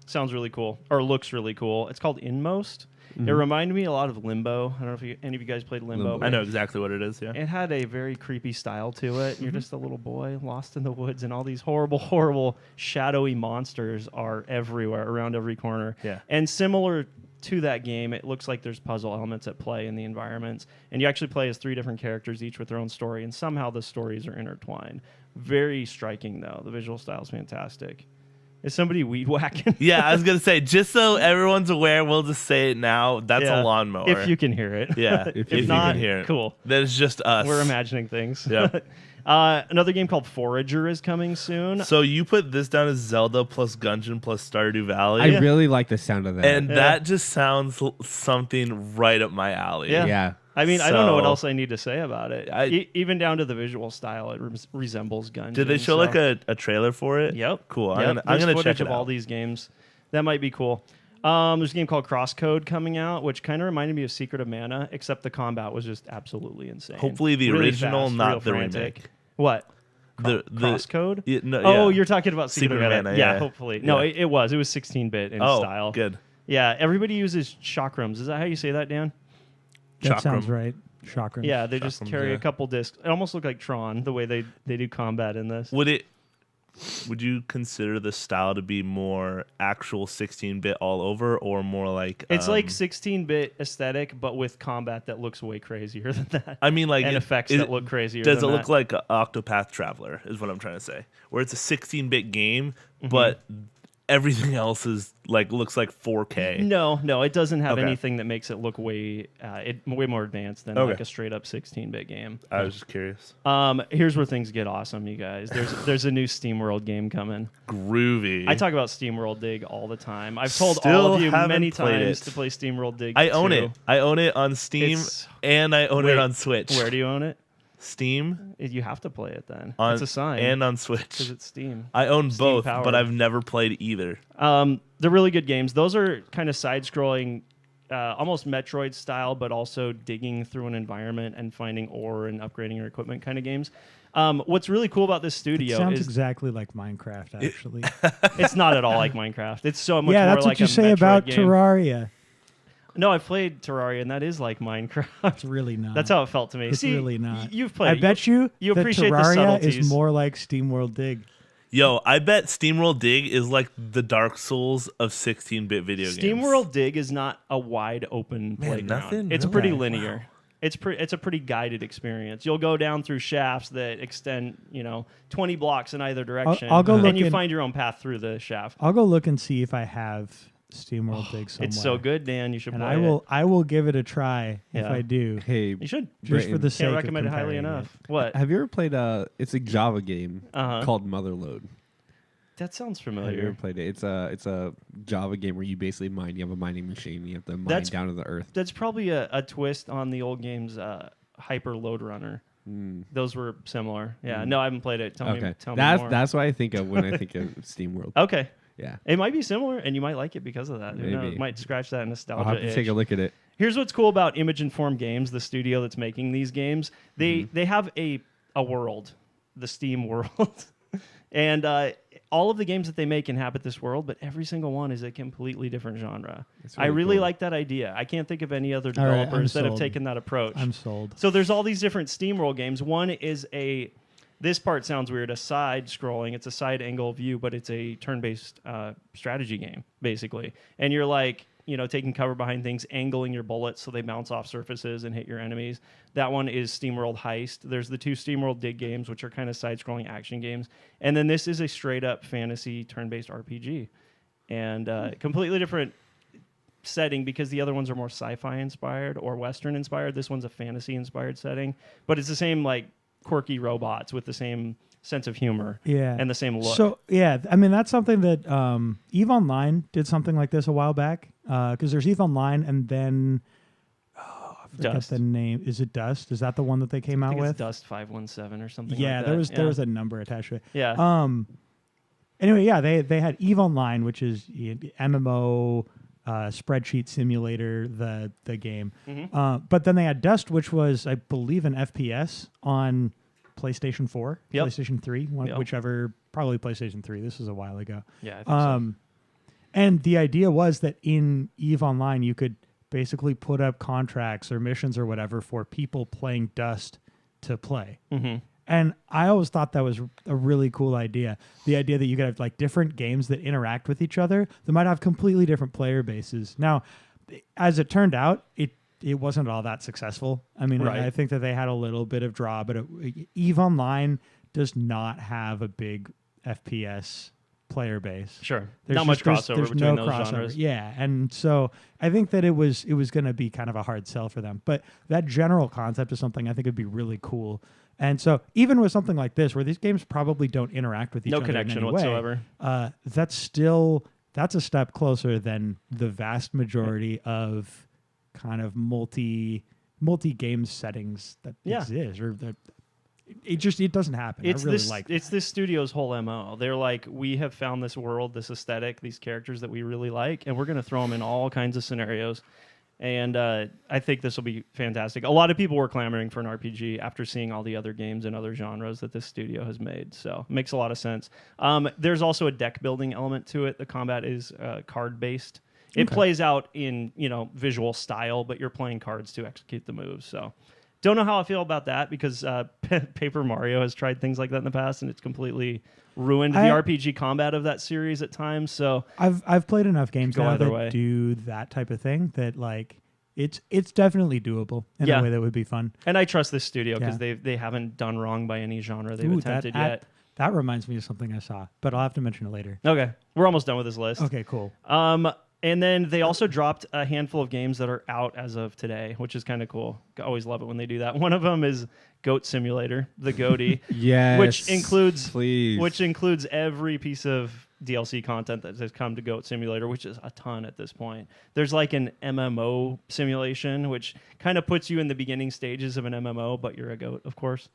sounds really cool, or looks really cool. It's called Inmost. It reminded me a lot of Limbo. I don't know if any of you guys played Limbo. Limbo. but I know exactly what it is. Yeah. It had a very creepy style to it. You're just a little boy lost in the woods, and all these horrible, horrible, shadowy monsters are everywhere, around every corner. Yeah. And similar to that game, it looks like there's puzzle elements at play in the environments. And you actually play as 3 different characters, each with their own story, and somehow the stories are intertwined. Very striking, though. The visual style is fantastic. Is somebody weed whacking? Yeah, I was gonna say, just so everyone's aware, we'll just say it now. That's a lawnmower. If you can hear it. Yeah, if you not, can hear it. cool. That is just us. We're imagining things. Yeah. Another game called Forager is coming soon. So you put this down as Zelda plus Gungeon plus Stardew Valley. I really like the sound of that. And that just sounds something right up my alley. yeah. I mean, I don't know what So- else I need to say about it. Even down to the visual style, it resembles Gungeon. Did they show like a trailer for it? Yep. Cool. Yep. I'm gonna footage check it of all out. these games. That might be cool. There's a game called Crosscode coming out, which kind of reminded me of Secret of Mana, except the combat was just absolutely insane. Hopefully the Really original, fast, not real the frantic. remake. What? The Crosscode? Yeah, no, Oh, yeah. you're talking about Secret of Mana. Yeah, yeah. hopefully. No, Yeah. it was. It was 16-bit in style. Good. Yeah, everybody uses chakrams. Is that how you say that, Dan? That Chakram. sounds right. Chakram. Yeah, they just Chakrams, carry yeah. a couple discs. It almost looked like Tron, the way they do combat in this. Would you consider the style to be more actual 16-bit all over, or more like It's like 16-bit aesthetic, but with combat that looks way crazier than that. I mean, like and effects that look crazier. Does it than look that. like Octopath Traveler? Is what I'm trying to say. Where it's a 16-bit game, Mm-hmm. but everything else is like looks like 4K. No, it doesn't have Okay. anything that makes it look way more advanced than Okay. like a straight up 16-bit game. I was just curious. Here's where things get awesome, you guys. There's a new SteamWorld game coming. Groovy. I talk about SteamWorld Dig all the time. I've told Still all of you haven't many played times it. to play SteamWorld Dig. I own 2. it. I own it on Steam, It's- and I own Wait, it on Switch. Where do you own it? Steam You have to play it then. on It's a sign. and on because Switch. it's Steam. I own Steam both, powered. but I've never played either. They're really good games. Those are kind of side-scrolling, almost Metroid style, but also digging through an environment and finding ore and upgrading your equipment kind of games. What's really cool about this It studio sounds is exactly like Minecraft, actually. it's not at all like Minecraft. It's so much yeah, more that's like what you a say Metroid about game. Terraria. No, I've played Terraria, and that is like Minecraft. It's really not. That's how it felt to me. It's See, really not. You've played. I bet you you that appreciate the Terraria subtleties. is more like SteamWorld Dig. Yo, I bet SteamWorld Dig is like the Dark Souls of 16-bit video games. SteamWorld Dig is not a wide open Man, playground. nothing? It's Really? pretty Wow. linear. It's a pretty guided experience. You'll go down through shafts that extend, 20 blocks in either direction. I'll go look and you in- find your own path through the shaft. I'll go look and see if I have SteamWorld Dig somewhere. It's so good, Dan. You should And play I will give it a try if Yeah. I do. Hey, it. You should. Just for the sake Can't of recommend it highly comparing enough. What? have you ever played it's a Java game Uh-huh. called Motherload? That sounds Have you familiar. ever played it? It's a Java game where you basically mine. You have a mining machine. You have to mine That's- down to the earth. That's probably a twist on the old game's Hyper Load Runner. Those were similar. Yeah. No, I haven't played it. Tell Okay, me that's more. that's what I think of when I think of SteamWorld. Okay. Yeah, It might be similar, and you might like it because of that. Who knows? Maybe. Might scratch that nostalgia I'll have to itch. take a look at it. Here's what's cool about Image Informed Games, the studio that's making these games. They have a world, the Steam world, and all of the games that they make inhabit this world, but every single one is a completely different genre. That's I really really cool. like that idea. I can't think of any other All right, I'm developers that have sold. taken that approach. I'm sold. So there's all these different SteamWorld games. One is this part sounds weird, a side scrolling. It's a side angle view, but it's a turn-based strategy game, basically. And you're like, taking cover behind things, angling your bullets so they bounce off surfaces and hit your enemies. That one is SteamWorld Heist. There's the two SteamWorld Dig games, which are kind of side-scrolling action games. And then this is a straight-up fantasy turn-based RPG. And completely different setting because the other ones are more sci-fi inspired or Western inspired. This one's a fantasy inspired setting, but it's the same like quirky robots with the same sense of humor Yeah. and the same look. So yeah, I mean that's something that EVE Online did something like this a while back. Because there's EVE Online and then I forget Dust. the name. Is it Dust? Is that the one that they came I out think with? it's Dust 517 or something. Yeah, like there that. was there was a number attached to it. yeah. Anyway, yeah, they had EVE Online, which is MMO spreadsheet simulator, the game. Mm-hmm. But then they had Dust, which was I believe an FPS on PlayStation 4, Yep. PlayStation 3, Yep. whichever, probably PlayStation 3. This was a while ago. Yeah, I think so. And the idea was that in EVE Online, you could basically put up contracts or missions or whatever for people playing Dust to play. Mm-hmm. And I always thought that was a really cool idea. The idea that you could have like different games that interact with each other that might have completely different player bases. Now, as it turned out, it wasn't all that successful. I mean, Right. I think that they had a little bit of draw, but EVE Online does not have a big FPS player base. Sure. There's Not much just- crossover there's between no those crossover. genres. Yeah, and so I think that it was going to be kind of a hard sell for them. But that general concept is something I think would be really cool. And so even with something like this, where these games probably don't interact with each No other connection in any whatsoever. way, that's a step closer than the vast majority of kind of multi game settings that exist, or that it doesn't happen. It's I really this. like It's this studio's whole MO. They're like, we have found this world, this aesthetic, these characters that we really like, and we're going to throw them in all kinds of scenarios. And I think this will be fantastic. A lot of people were clamoring for an RPG after seeing all the other games and other genres that this studio has made. So it makes a lot of sense. There's also a deck building element to it. The combat is card based. It plays out in visual style, but you're playing cards to execute the moves. So don't know how I feel about that because Paper Mario has tried things like that in the past, and it's completely ruined the RPG combat of that series at times. So I've played enough games go now either that way. do that type of thing that like it's definitely doable in a way that would be fun. And I trust this studio because Yeah. they haven't done wrong by any genre they've Ooh, attempted yet. That reminds me of something I saw, but I'll have to mention it later. Okay, we're almost done with this list. Okay, cool. And then they also dropped a handful of games that are out as of today, which is kind of cool. I always love it when they do that. One of them is Goat Simulator, the Goaty, Yes. which includes please. every piece of DLC content that has come to Goat Simulator, which is a ton at this point. There's like an MMO simulation, which kind of puts you in the beginning stages of an MMO, but you're a goat, of course.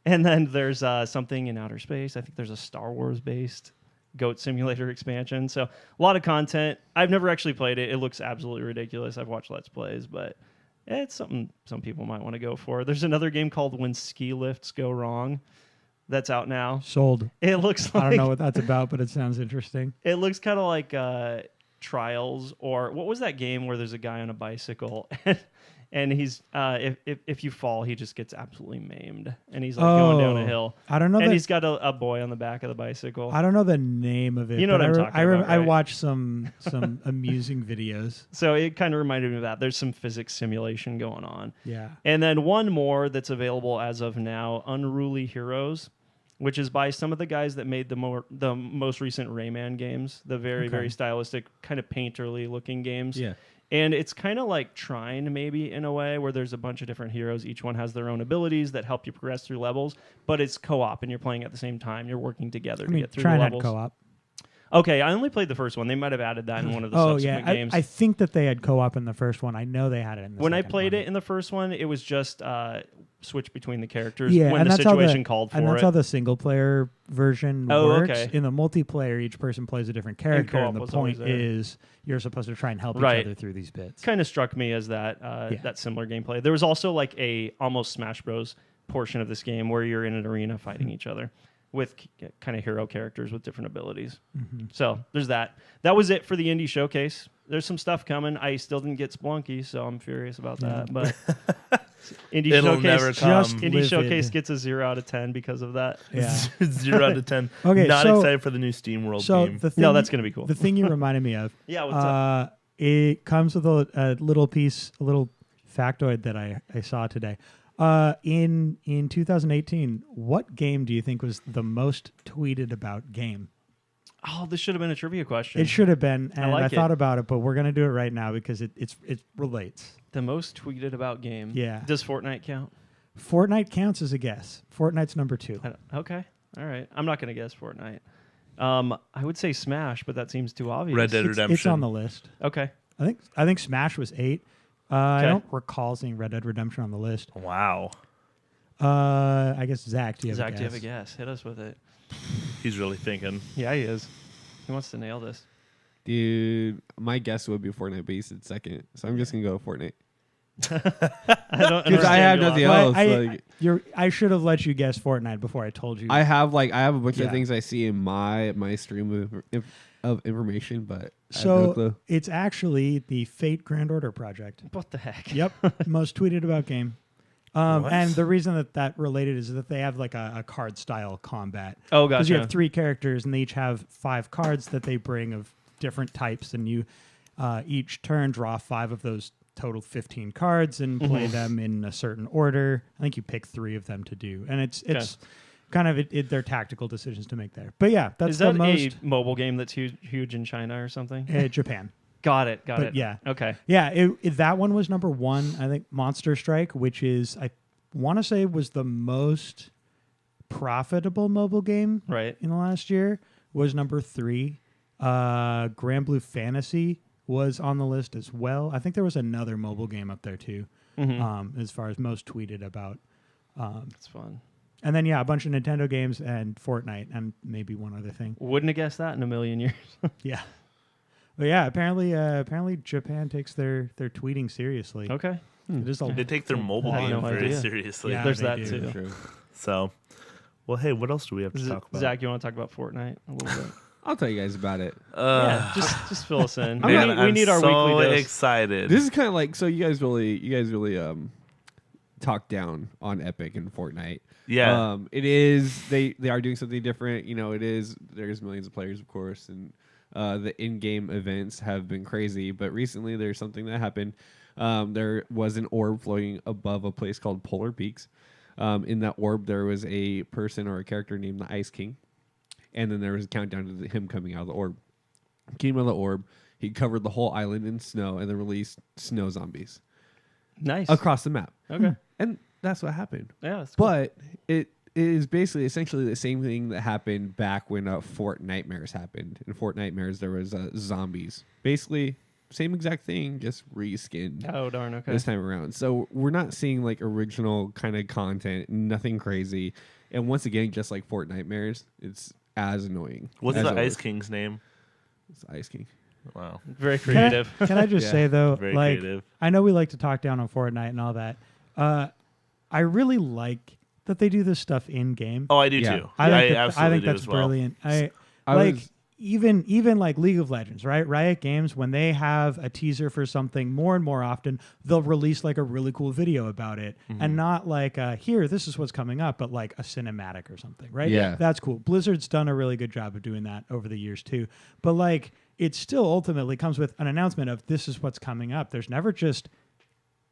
And then there's something in outer space. I think there's a Star Wars based Goat Simulator expansion. So a lot of content. I've never actually played it. It looks absolutely ridiculous. I've watched Let's Plays, but it's something some people might want to go for. There's another game called When Ski Lifts Go Wrong that's out now. Sold. It looks like I don't know what that's about, but it sounds interesting. it looks kind of like Trials, or what was that game where there's a guy on a bicycle and he's if you fall, he just gets absolutely maimed, and he's like going down a hill. I don't know. And he's got a boy on the back of the bicycle. I don't know the name of it. You know but what I'm talking about, I right? watched some amusing videos. So it kind of reminded me of that. There's some physics simulation going on. Yeah. And then one more that's available as of now, Unruly Heroes, which is by some of the guys that made the most recent Rayman games, the very stylistic, kind of painterly looking games. Yeah. And it's kind of like Trine, maybe, in a way, where there's a bunch of different heroes. Each one has their own abilities that help you progress through levels, but it's co-op, and you're playing at the same time. You're working together to get through the trying levels. had co-op. Okay, I only played the first one. They might have added that in one of the subsequent games. I think that they had co-op in the first one. I know they had it in the When I second played one. it in the first one, it was just switch between the characters Yeah, when and the that's how situation called for and that's it. how the single player version Oh, works. okay. In the multiplayer, each person plays a different character, co-op and the was always point there. is you're supposed to try and help Right. each other through these bits. Kind of struck me as that that similar gameplay. There was also like a almost Smash Bros portion of this game where you're in an arena fighting each other with kind of hero characters with different abilities. So there's that. That was it for the indie showcase. There's some stuff coming. I still didn't get Splunky, so I'm furious about that. But indie It'll showcase never come. Indie Livid. Showcase gets a 0 out of 10 because of that. Yeah. 0 out of 10. Okay, Not so- excited for the new Steam World So game. the thing, No, that's gonna be cool. The thing you reminded me of. Yeah, what's up? It comes with a little factoid that I saw today. In 2018, what game do you think was the most tweeted about game? Oh, this should have been a trivia question. It should have been, and I like it. thought about it, but we're gonna do it right now because it relates. The most tweeted about game. Yeah. Does Fortnite count? Fortnite counts as a guess. Fortnite's number 2. Okay. All right. I'm not going to guess Fortnite. I would say Smash, but that seems too obvious. Red Dead Redemption. It's on the list. Okay. I think Smash was 8. I don't recall seeing Red Dead Redemption on the list. Wow. I guess Zach, do you have Zach, a guess? do you have a guess? Hit us with it. He's really thinking. Yeah, he is. He wants to nail this. Dude, my guess would be Fortnite, but he said second. So I'm just going to go with Fortnite. I don't Because I have understand nothing your else. I like, should have let you guess Fortnite before I told you. I have a bunch Yeah. of things I see in my stream of information, but I have no so clue. it's actually the Fate Grand Order project. logic. What the heck? Yep, most tweeted about game. What? And the reason that related is that they have like a card style combat. Oh, Because gotcha. you have 3 characters and they each have 5 cards that they bring of different types, and you each turn draw 5 of those total 15 cards and play them in a certain order. I think you pick 3 of them to do, and it's kind of their tactical decisions to make there. But yeah, that's Is that the most a mobile game that's huge in China or something? Japan. Got it. But yeah. Okay. Yeah, that one was number 1. I think Monster Strike, which is I want to say was the most profitable mobile game Right. in the last year, was number 3. Grand Blue Fantasy was on the list as well. I think there was another mobile game up there too, as far as most tweeted about. It's fun. And then a bunch of Nintendo games and Fortnite and maybe one other thing. Wouldn't have guessed that in a million years. Yeah. But yeah, apparently Japan takes their tweeting seriously. Okay. It is They take their mobile I had game no very idea. seriously. Yeah, There's they that do. too. So, well, hey, what else do we have to talk about? Zach, you want to talk about Fortnite a little bit? I'll tell you guys about it. Yeah, just fill us in. Man, we need our so weekly dose. excited. This is kind of like, so you guys really talk down on Epic and Fortnite. Yeah. It is they are doing something different. There's millions of players, of course, and the in-game events have been crazy. But recently, there's something that happened. There was an orb floating above a place called Polar Peaks. In that orb, there was a person or a character named the Ice King, and then there was a countdown to him coming out of the orb. Came out of the orb. He covered the whole island in snow, and then released snow zombies Nice. across the map. Okay. And that's what happened. Yeah. That's cool. But it is basically essentially the same thing that happened back when Fort Nightmares happened. In Fort Nightmares, there was zombies. Basically, same exact thing, just reskinned Oh darn. Okay. this time around. So we're not seeing like original kind of content, nothing crazy. And once again, just like Fort Nightmares, it's as annoying. What's as the always. Ice King's name? It's Ice King. Wow. Very creative. Can I just Yeah. say though, Very like creative. I know we like to talk down on Fortnite and all that. I really like that they do this stuff in game. Oh, I do Yeah. too. I think absolutely do that's as well. brilliant. I I like even like League of Legends, right? Riot Games, when they have a teaser for something, more and more often they'll release like a really cool video about it, and not like here, this is what's coming up, but like a cinematic or something, right? Yeah. That's cool. Blizzard's done a really good job of doing that over the years too. But like it still ultimately comes with an announcement of this is what's coming up. There's never just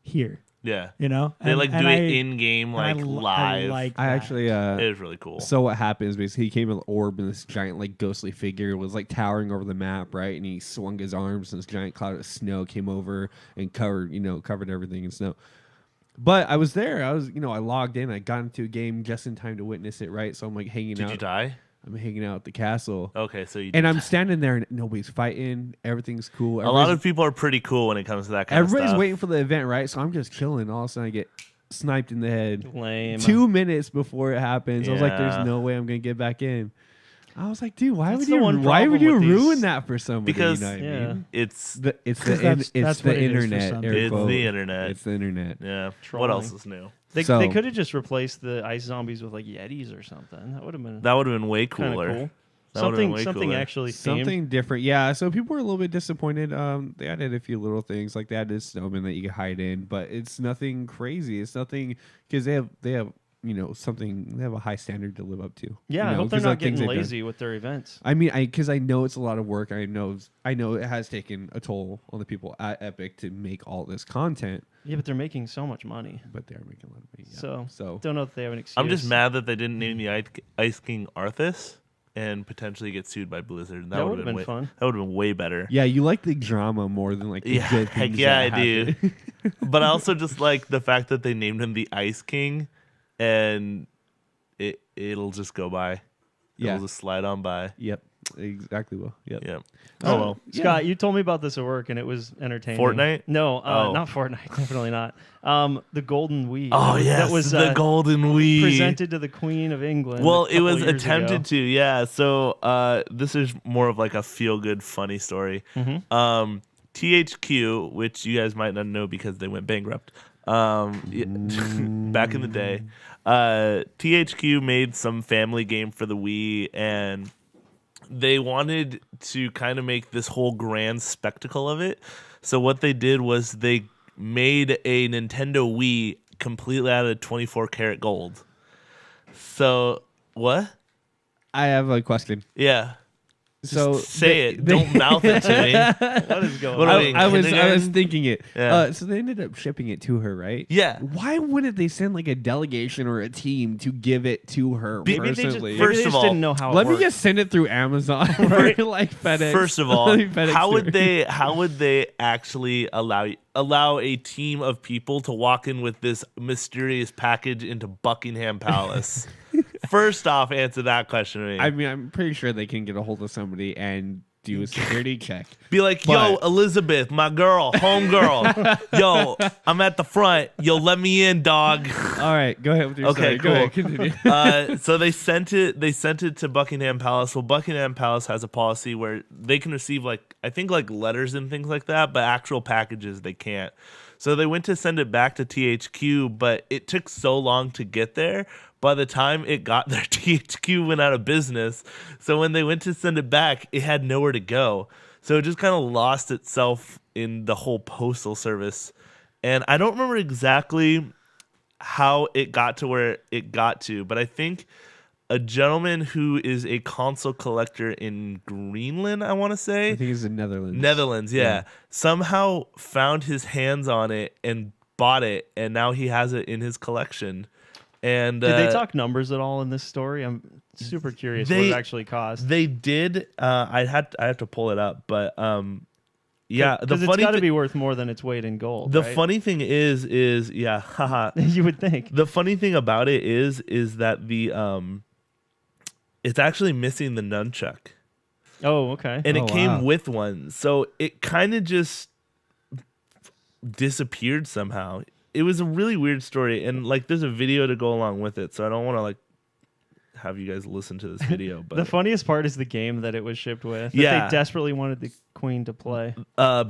here, Yeah. you know? They like do I- it in game, like and I live. like I that. actually it is really cool. So what happens basically, he came with an orb, and this giant like ghostly figure was like towering over the map, right? And he swung his arms, and this giant cloud of snow came over and covered everything in snow. But I was there. I logged in. I got into a game just in time to witness it, right? So I'm like hanging Did out. you die? I'm hanging out at the castle. Okay, so you. And I'm standing there, and nobody's fighting. Everything's cool. a lot of people are pretty cool when it comes to that kind of everybody's stuff. waiting for the event, right? So I'm just chilling. All of a sudden, I get sniped in the head. Lame. 2 minutes before it happens, I was like, "There's Yeah. no way I'm gonna get back in." I was like, "Dude, why That's would the you? one Why would you problem with ruin these- that for somebody?" Because- you know what I Yeah. mean? It's It's that's the what it is for internet. some air it's quote. the internet. It's the internet. Yeah. What Trolling. else is new? They So- could have just replaced the ice zombies with like Yetis or something. That would have been That would have been way kind of cooler. cool. That would've been way Something cooler. actually themed. Something different, yeah. So people were a little bit disappointed. They added a few little things, like they added snowmen that you could hide in, but it's nothing crazy. It's nothing because they have something. They have a high standard to live up to. Yeah, I hope they're not getting lazy with their events. I mean, because I know it's a lot of work. I know it has taken a toll on the people at Epic to make all this content, Yeah, but they're making so much money. but they're making a lot of money. Yeah. So don't know if they have an excuse. I'm just mad that they didn't name the Ice King Arthas and potentially get sued by Blizzard. That would would've been fun. That would have been way better. Yeah, you like the drama more than like the Yeah, good heck things. yeah, that I do. happen. But I also just like the fact that they named him the Ice King, and it'll just go by. Yeah. It'll just slide on by. Yep, exactly. Well, yep. Yeah. Oh well. Scott, you told me about this at work, and it was entertaining. Fortnite? No, Oh. not Fortnite. Definitely not. The Golden Wii. Oh yes, that was the Golden Wii. presented to the Queen of England. Well, a it couple was years attempted ago. to, yeah. So this is more of like a feel-good, funny story. Mm-hmm. THQ, which you guys might not know because they went bankrupt. Back in the day, THQ made some family game for the Wii, and they wanted to kind of make this whole grand spectacle of it. So what they did was they made a Nintendo Wii completely out of 24 karat gold. So what? I have a question. Yeah. So say it. Don't mouth it to me. What is going What on? are we, I was kindergarten? thinking it. Yeah. So they ended up shipping it to her, right? Yeah. Why wouldn't they send like a delegation or a team to give it to her Maybe Maybe they just, personally? maybe First they of just all, didn't know how Let it me worked. just send it through Amazon Right. or like FedEx. First of all, FedEx how would to her. they actually allow a team of people to walk in with this mysterious package into Buckingham Palace? First off, answer that question to me. I mean, I'm pretty sure they can get a hold of somebody and do a security check. Be like, yo, But- Elizabeth, my girl, home girl. Yo, I'm at the front. Yo, let me in, dog. All right, go ahead with your Okay, story. Go ahead, cool. continue. So they sent it to Buckingham Palace. Well, Buckingham Palace has a policy where they can receive I think letters and things like that, but actual packages they can't. So they went to send it back to THQ, but it took so long to get there. By the time it got there, THQ went out of business. So when they went to send it back, it had nowhere to go. So it just kind of lost itself in the whole postal service. And I don't remember exactly how it got to where it got to, but I think a gentleman who is a console collector in Greenland, I want to say. I think it's the Netherlands. Netherlands, yeah. Somehow found his hands on it and bought it, and now he has it in his collection. And Did they talk numbers at all in this story? I'm super curious what it actually cost. They did. I have to pull it up, but yeah. The Because it's funny got to be worth more than its weight in gold. the right? funny thing is yeah, haha. you would think. The funny thing about it is that the it's actually missing the nunchuck, Oh, okay. and Oh, it came wow. with one, so it kind of just disappeared somehow. It was a really weird story, and there's a video to go along with it, so I don't want to have you guys listen to this video. But The funniest part is the game that it was shipped with. That Yeah. they desperately wanted the Queen to play.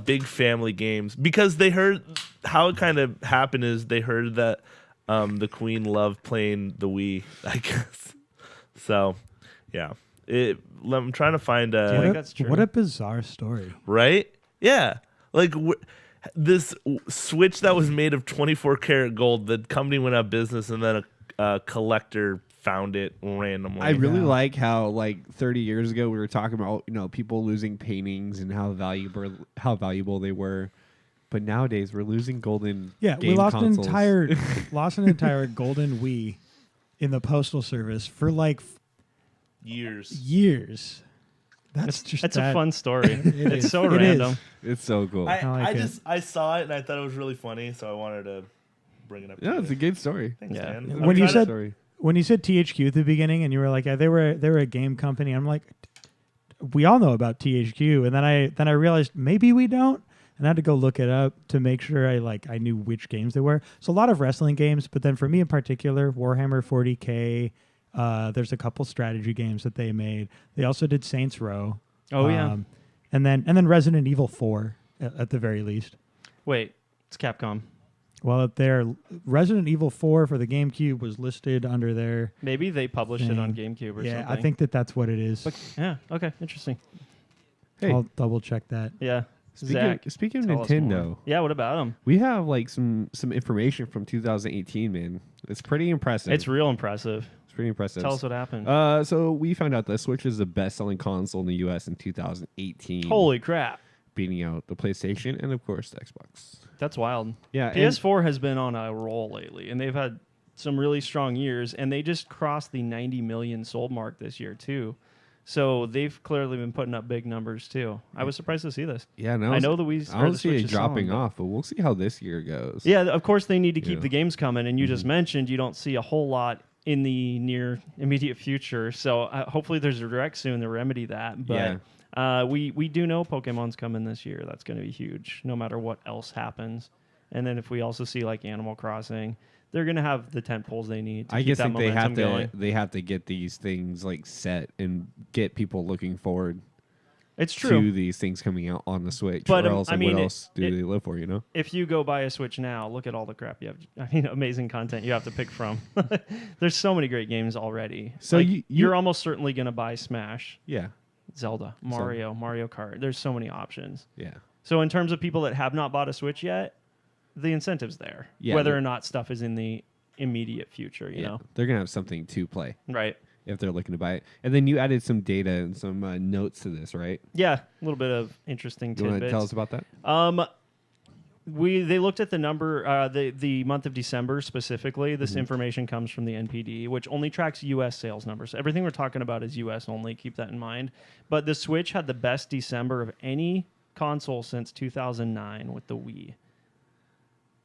big family games, because they heard how it kind of happened is they heard that the Queen loved playing the Wii, I guess. So yeah, I'm trying to find you think What that's a, true? what a bizarre story. right? Yeah, this Switch that was made of 24 karat gold. The company went out of business, and then a collector found it randomly. I really Yeah. like how 30 years ago we were talking about people losing paintings and how valuable they were, but nowadays we're losing golden Yeah, game we lost consoles. lost an entire golden Wii in the postal service for years. years. That's just It's that- a fun story. It's is. so It random. is. It's so cool. I like it. saw it and I thought it was really funny, so I wanted to bring it up. Yeah, to it's you. a good story. Thanks, Yeah. man. When I'm you trying to- said- Story. When you said THQ at the beginning, and you were like, yeah, they were a game company. I'm like, we all know about THQ, and then I realized maybe we don't, and I had to go look it up to make sure I knew which games they were. So a lot of wrestling games, but then for me in particular, Warhammer 40K. There's a couple strategy games that they made. They also did Saints Row. Oh, yeah. and then Resident Evil 4 at the very least. Wait, it's Capcom. Well, their Resident Evil 4 for the GameCube was listed under their. Maybe they published it Thing. on GameCube or Yeah, something. I think that's what it is. Yeah, okay, interesting. Hey, I'll double check that. Yeah. Zach, speaking of tell us Nintendo, more. Yeah, what about them? we have some information from 2018, man. It's pretty impressive. It's real impressive. It's pretty impressive. Tell us what happened. So we found out that Switch is the best-selling console in the U.S. in 2018. Holy crap. beating out the PlayStation and of course the Xbox. That's wild. Yeah, and- PS4 has been on a roll lately, and they've had some really strong years, and they just crossed the 90 million sold mark this year too. So they've clearly been putting up big numbers too. I was surprised to see this. Yeah, no, I know the Wii. I don't see it dropping off, but we'll see how this year goes. Yeah, of course they need to keep Yeah. the games coming, and you just mentioned you don't see a whole lot in the near immediate future. So hopefully there's a direct soon to remedy that. But we do know Pokemon's coming this year. That's going to be huge, no matter what else happens. And then if we also see like Animal Crossing, they're going to have the tent poles they need to I keep guess that like they have momentum going. they have to get these things like set and get people looking forward It's true. to these things coming out on the Switch. But, or else, I like, mean, what else do they live for? You know? If you go buy a Switch now, look at all the crap you have. I mean, amazing content you have to pick from. There's so many great games already. So Like, you're you're almost certainly going to buy Smash, Yeah, Zelda, Mario, Mario Kart. There's so many options. yeah. So in terms of people that have not bought a Switch yet, the incentive's there. Yeah, Whether they're- or not stuff is in the immediate future, you know. They're gonna have something to play. Right. if they're looking to buy it. And then you added some data and some notes to this, right? Yeah, a little bit of interesting You want to tidbits. tell us about that? They looked at the number, the month of December specifically. This Mm-hmm. information comes from the NPD, which only tracks U.S. sales numbers. Everything we're talking about is U.S. only. Keep that in mind. But the Switch had the best December of any console since 2009 with the Wii.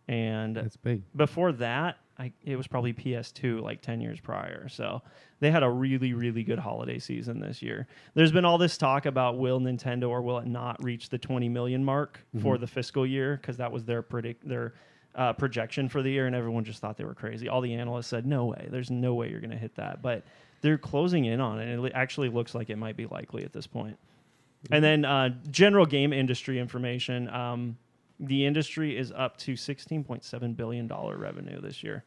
And That's big. before that, it was probably PS2 like 10 years prior. So they had a really, really good holiday season this year. There's been all this talk about will Nintendo or will it not reach the 20 million mark for the fiscal year, because that was their projection for the year, and everyone just thought they were crazy. All the analysts said, no way. There's no way you're going to hit that. But they're closing in on it, and it actually looks like it might be likely at this point. And then general game industry information. The industry is up to $16.7 billion revenue this year,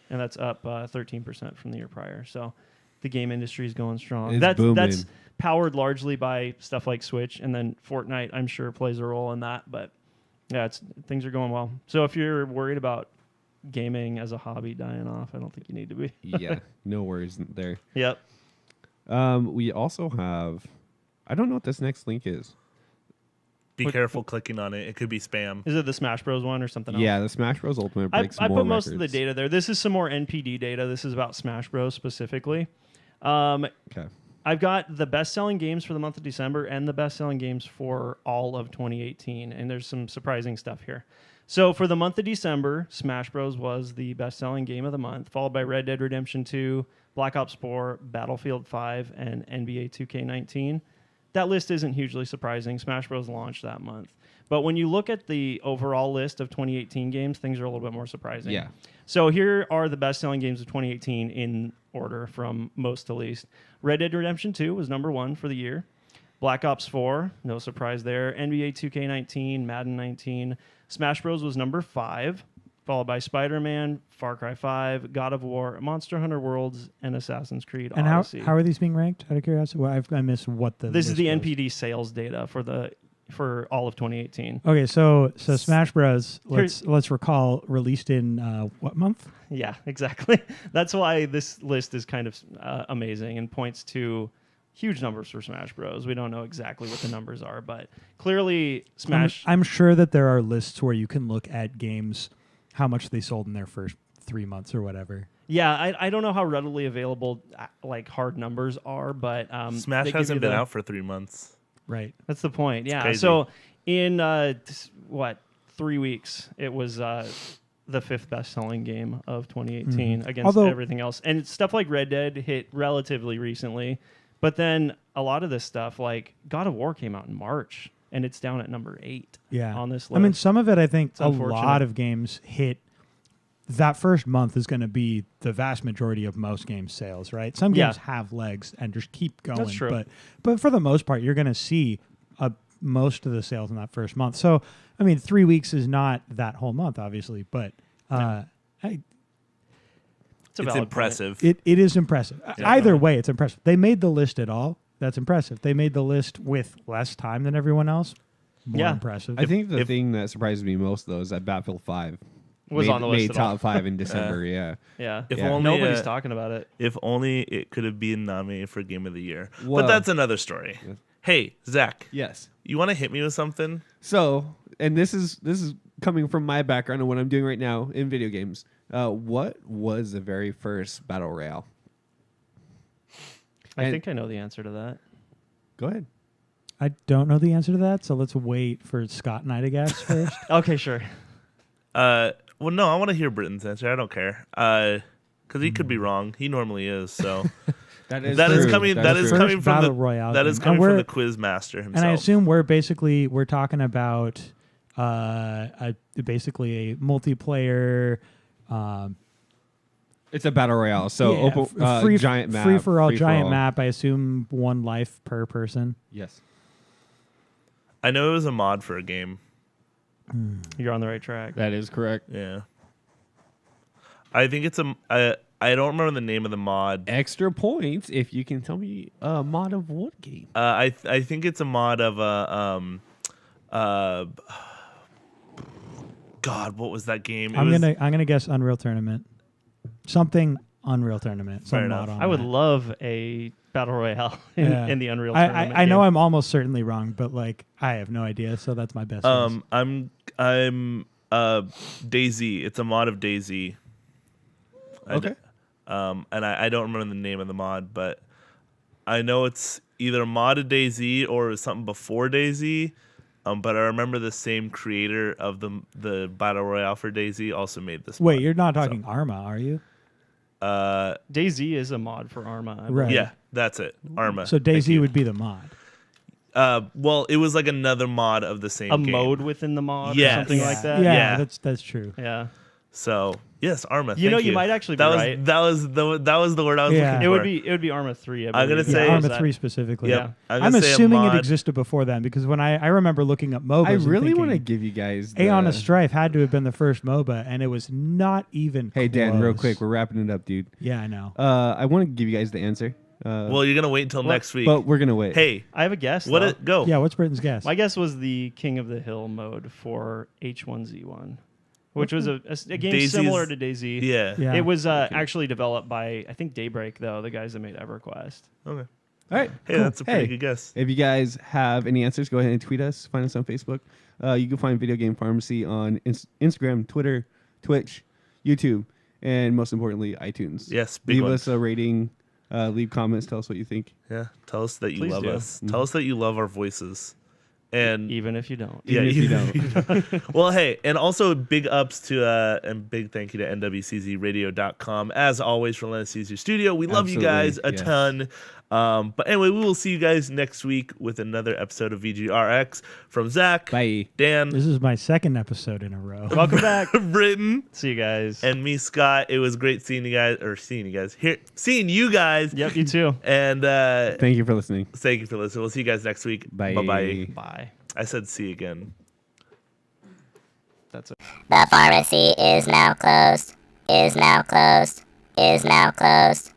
and that's up 13% from the year prior. So the game industry is going strong. It's booming. That's powered largely by stuff like Switch, and then Fortnite, I'm sure, plays a role in that. But yeah, things are going well. So if you're worried about gaming as a hobby dying off, I don't think you need to be. Yeah, no worries there. Yep. We also have, I don't know what this next link is. Be careful clicking on it. It could be spam. Is it the Smash Bros. One or something else? Yeah, the Smash Bros. Ultimate breaks I more put most of the records. data there. This is some more NPD data. This is about Smash Bros. Specifically. Okay. I've got the best-selling games for the month of December and the best-selling games for all of 2018, and there's some surprising stuff here. So for the month of December, Smash Bros. Was the best-selling game of the month, followed by Red Dead Redemption 2, Black Ops 4, Battlefield 5, and NBA 2K19. That list isn't hugely surprising. Smash Bros. Launched that month. But when you look at the overall list of 2018 games, things are a little bit more surprising. Yeah. So here are the best-selling games of 2018 in order from most to least. Red Dead Redemption 2 was number 1 for the year. Black Ops 4, no surprise there. NBA 2K19, Madden 19. Smash Bros. Was number 5, followed by Spider-Man, Far Cry 5, God of War, Monster Hunter Worlds, and Assassin's Creed And Odyssey. how are these being ranked? Out of curiosity, well, I missed what the. This is list the was. NPD sales data for all of 2018. Okay, so Smash Bros. Let's recall released in what month? Yeah, exactly. That's why this list is kind of amazing and points to huge numbers for Smash Bros. We don't know exactly what the numbers are, but clearly Smash. I'm sure that there are lists where you can look at games, how much they sold in their first 3 months or whatever. Yeah, I don't know how readily available like hard numbers are, but Smash they give hasn't you been out for 3 months. Right. That's the point. Yeah. crazy. So in 3 weeks, it was the 5th best-selling game of 2018 against Although- everything else. And it's stuff like Red Dead hit relatively recently, but then a lot of this stuff, like God of War, came out in March, and it's down at number 8 Yeah. on this list. I mean, some of it, I think a unfortunate. lot of games hit. That first month is going to be the vast majority of most games' sales, right? Some Yeah. games have legs and just keep going. That's true. But for the most part, you're going to see most of the sales in that first month. So, I mean, 3 weeks is not that whole month, obviously, but it's a It's valid impressive. it is impressive. Either way, it's impressive. They made the list at all. That's impressive. They made the list with less time than everyone else. More Yeah. impressive. I think the thing that surprised me most, though, is that Battlefield 5 Was on the list made at top all. 5 in December, yeah. Yeah. If Yeah. only Nobody's talking about it. If only it could have been nominated for Game of the Year. Well- but that's another story. Hey, Zach, Yes. you want to hit me with something? So, and this is coming from my background and what I'm doing right now in video games. What was the very first Battle Royale? I And- think I know the answer to that. Go ahead. I don't know the answer to that, so let's wait for Scott and I to guess first. Okay, sure. Well, no, I want to hear Brittin's answer. I don't care. Because he could be wrong. He normally is. So That that is true. coming. That is true. coming First from Battle the Royale that game. is And coming from we're- the quiz master himself. And I assume we're talking about basically a multiplayer It's a Battle Royale. So, free giant map. free for all free giant map. I assume 1 life per person. Yes. I know it was a mod for a game. You're on the right track. That is correct. Yeah. I think it's I don't remember the name of the mod. Extra points if you can tell me a mod of what game. I think it's a mod of God, what was that game? I'm gonna guess Unreal Tournament. Something Unreal Tournament. Fair Some mod enough. on I would that. love a battle royale in the Unreal Tournament. I know game. I'm almost certainly wrong, but like I have no idea, so that's my best guess. I'm DayZ. It's a mod of DayZ. Okay. And I don't remember the name of the mod, but I know it's either mod of DayZ or it was something before DayZ. But I remember the same creator of the Battle Royale for DayZ also made this Wait, mod. you're not talking Arma, are you? DayZ is a mod for Arma. I Right. believe. Yeah, that's it. Arma. So Thank DayZ you. would be the mod. Well, it was like another mod of the same A game. mode within the mod Yes. or something yeah. like that. Yeah, Yeah. that's true. Yeah. So yes, Arma. You know, thank you might actually be that was right. that was the word I was Yeah. looking It for. would be Arma 3. I'm gonna Yeah, say- Arma that. 3 specifically. Yep. Yeah. I'm I'm gonna say a assuming it mod- existed before then because when I remember looking up MOBAs, I and really want to thinking, give you guys Aeon of the... Strife had to have been the first MOBA, and it was not even. Hey, Dan, real close. quick. We're wrapping it up, dude. Yeah, I know. I want to give you guys the answer. Well, you're gonna wait until next week. But we're going to wait. Hey, I have a guess. what? though. Go. Yeah, what's Britton's guess? My guess was the King of the Hill mode for H1Z1, which was a game DayZ's similar to DayZ. Yeah. Yeah. It was actually developed by, I think, Daybreak, though, the guys that made EverQuest. Okay. All right. Hey, cool. that's a pretty Hey, good guess. If you guys have any answers, go ahead and tweet us. Find us on Facebook. You can find Video Game Pharmacy on Instagram, Twitter, Twitch, YouTube, and most importantly, iTunes. Yes, big Leave ones. us a rating. Leave comments. Tell us what you think. Yeah. Tell us that you Please love do. us. Tell us that you love our voices. And Even if you don't. yeah, Even if you don't. Well, hey, and also big ups to and big thank you to nwczradio.com as always for letting us use your studio. We love you guys a Absolutely, yes. ton. But anyway, we will see you guys next week with another episode of VGRx from Zach, Bye. Dan, This is my second episode in a row. Welcome back. Brittin, See you guys. and me, Scott. It was great seeing you guys. Seeing you guys. Yep, you too. And Thank you for listening. thank you for listening. We'll see you guys next week. Bye. Bye. Bye. I said see again. That's it. The pharmacy is now closed. Is now closed. Is now closed.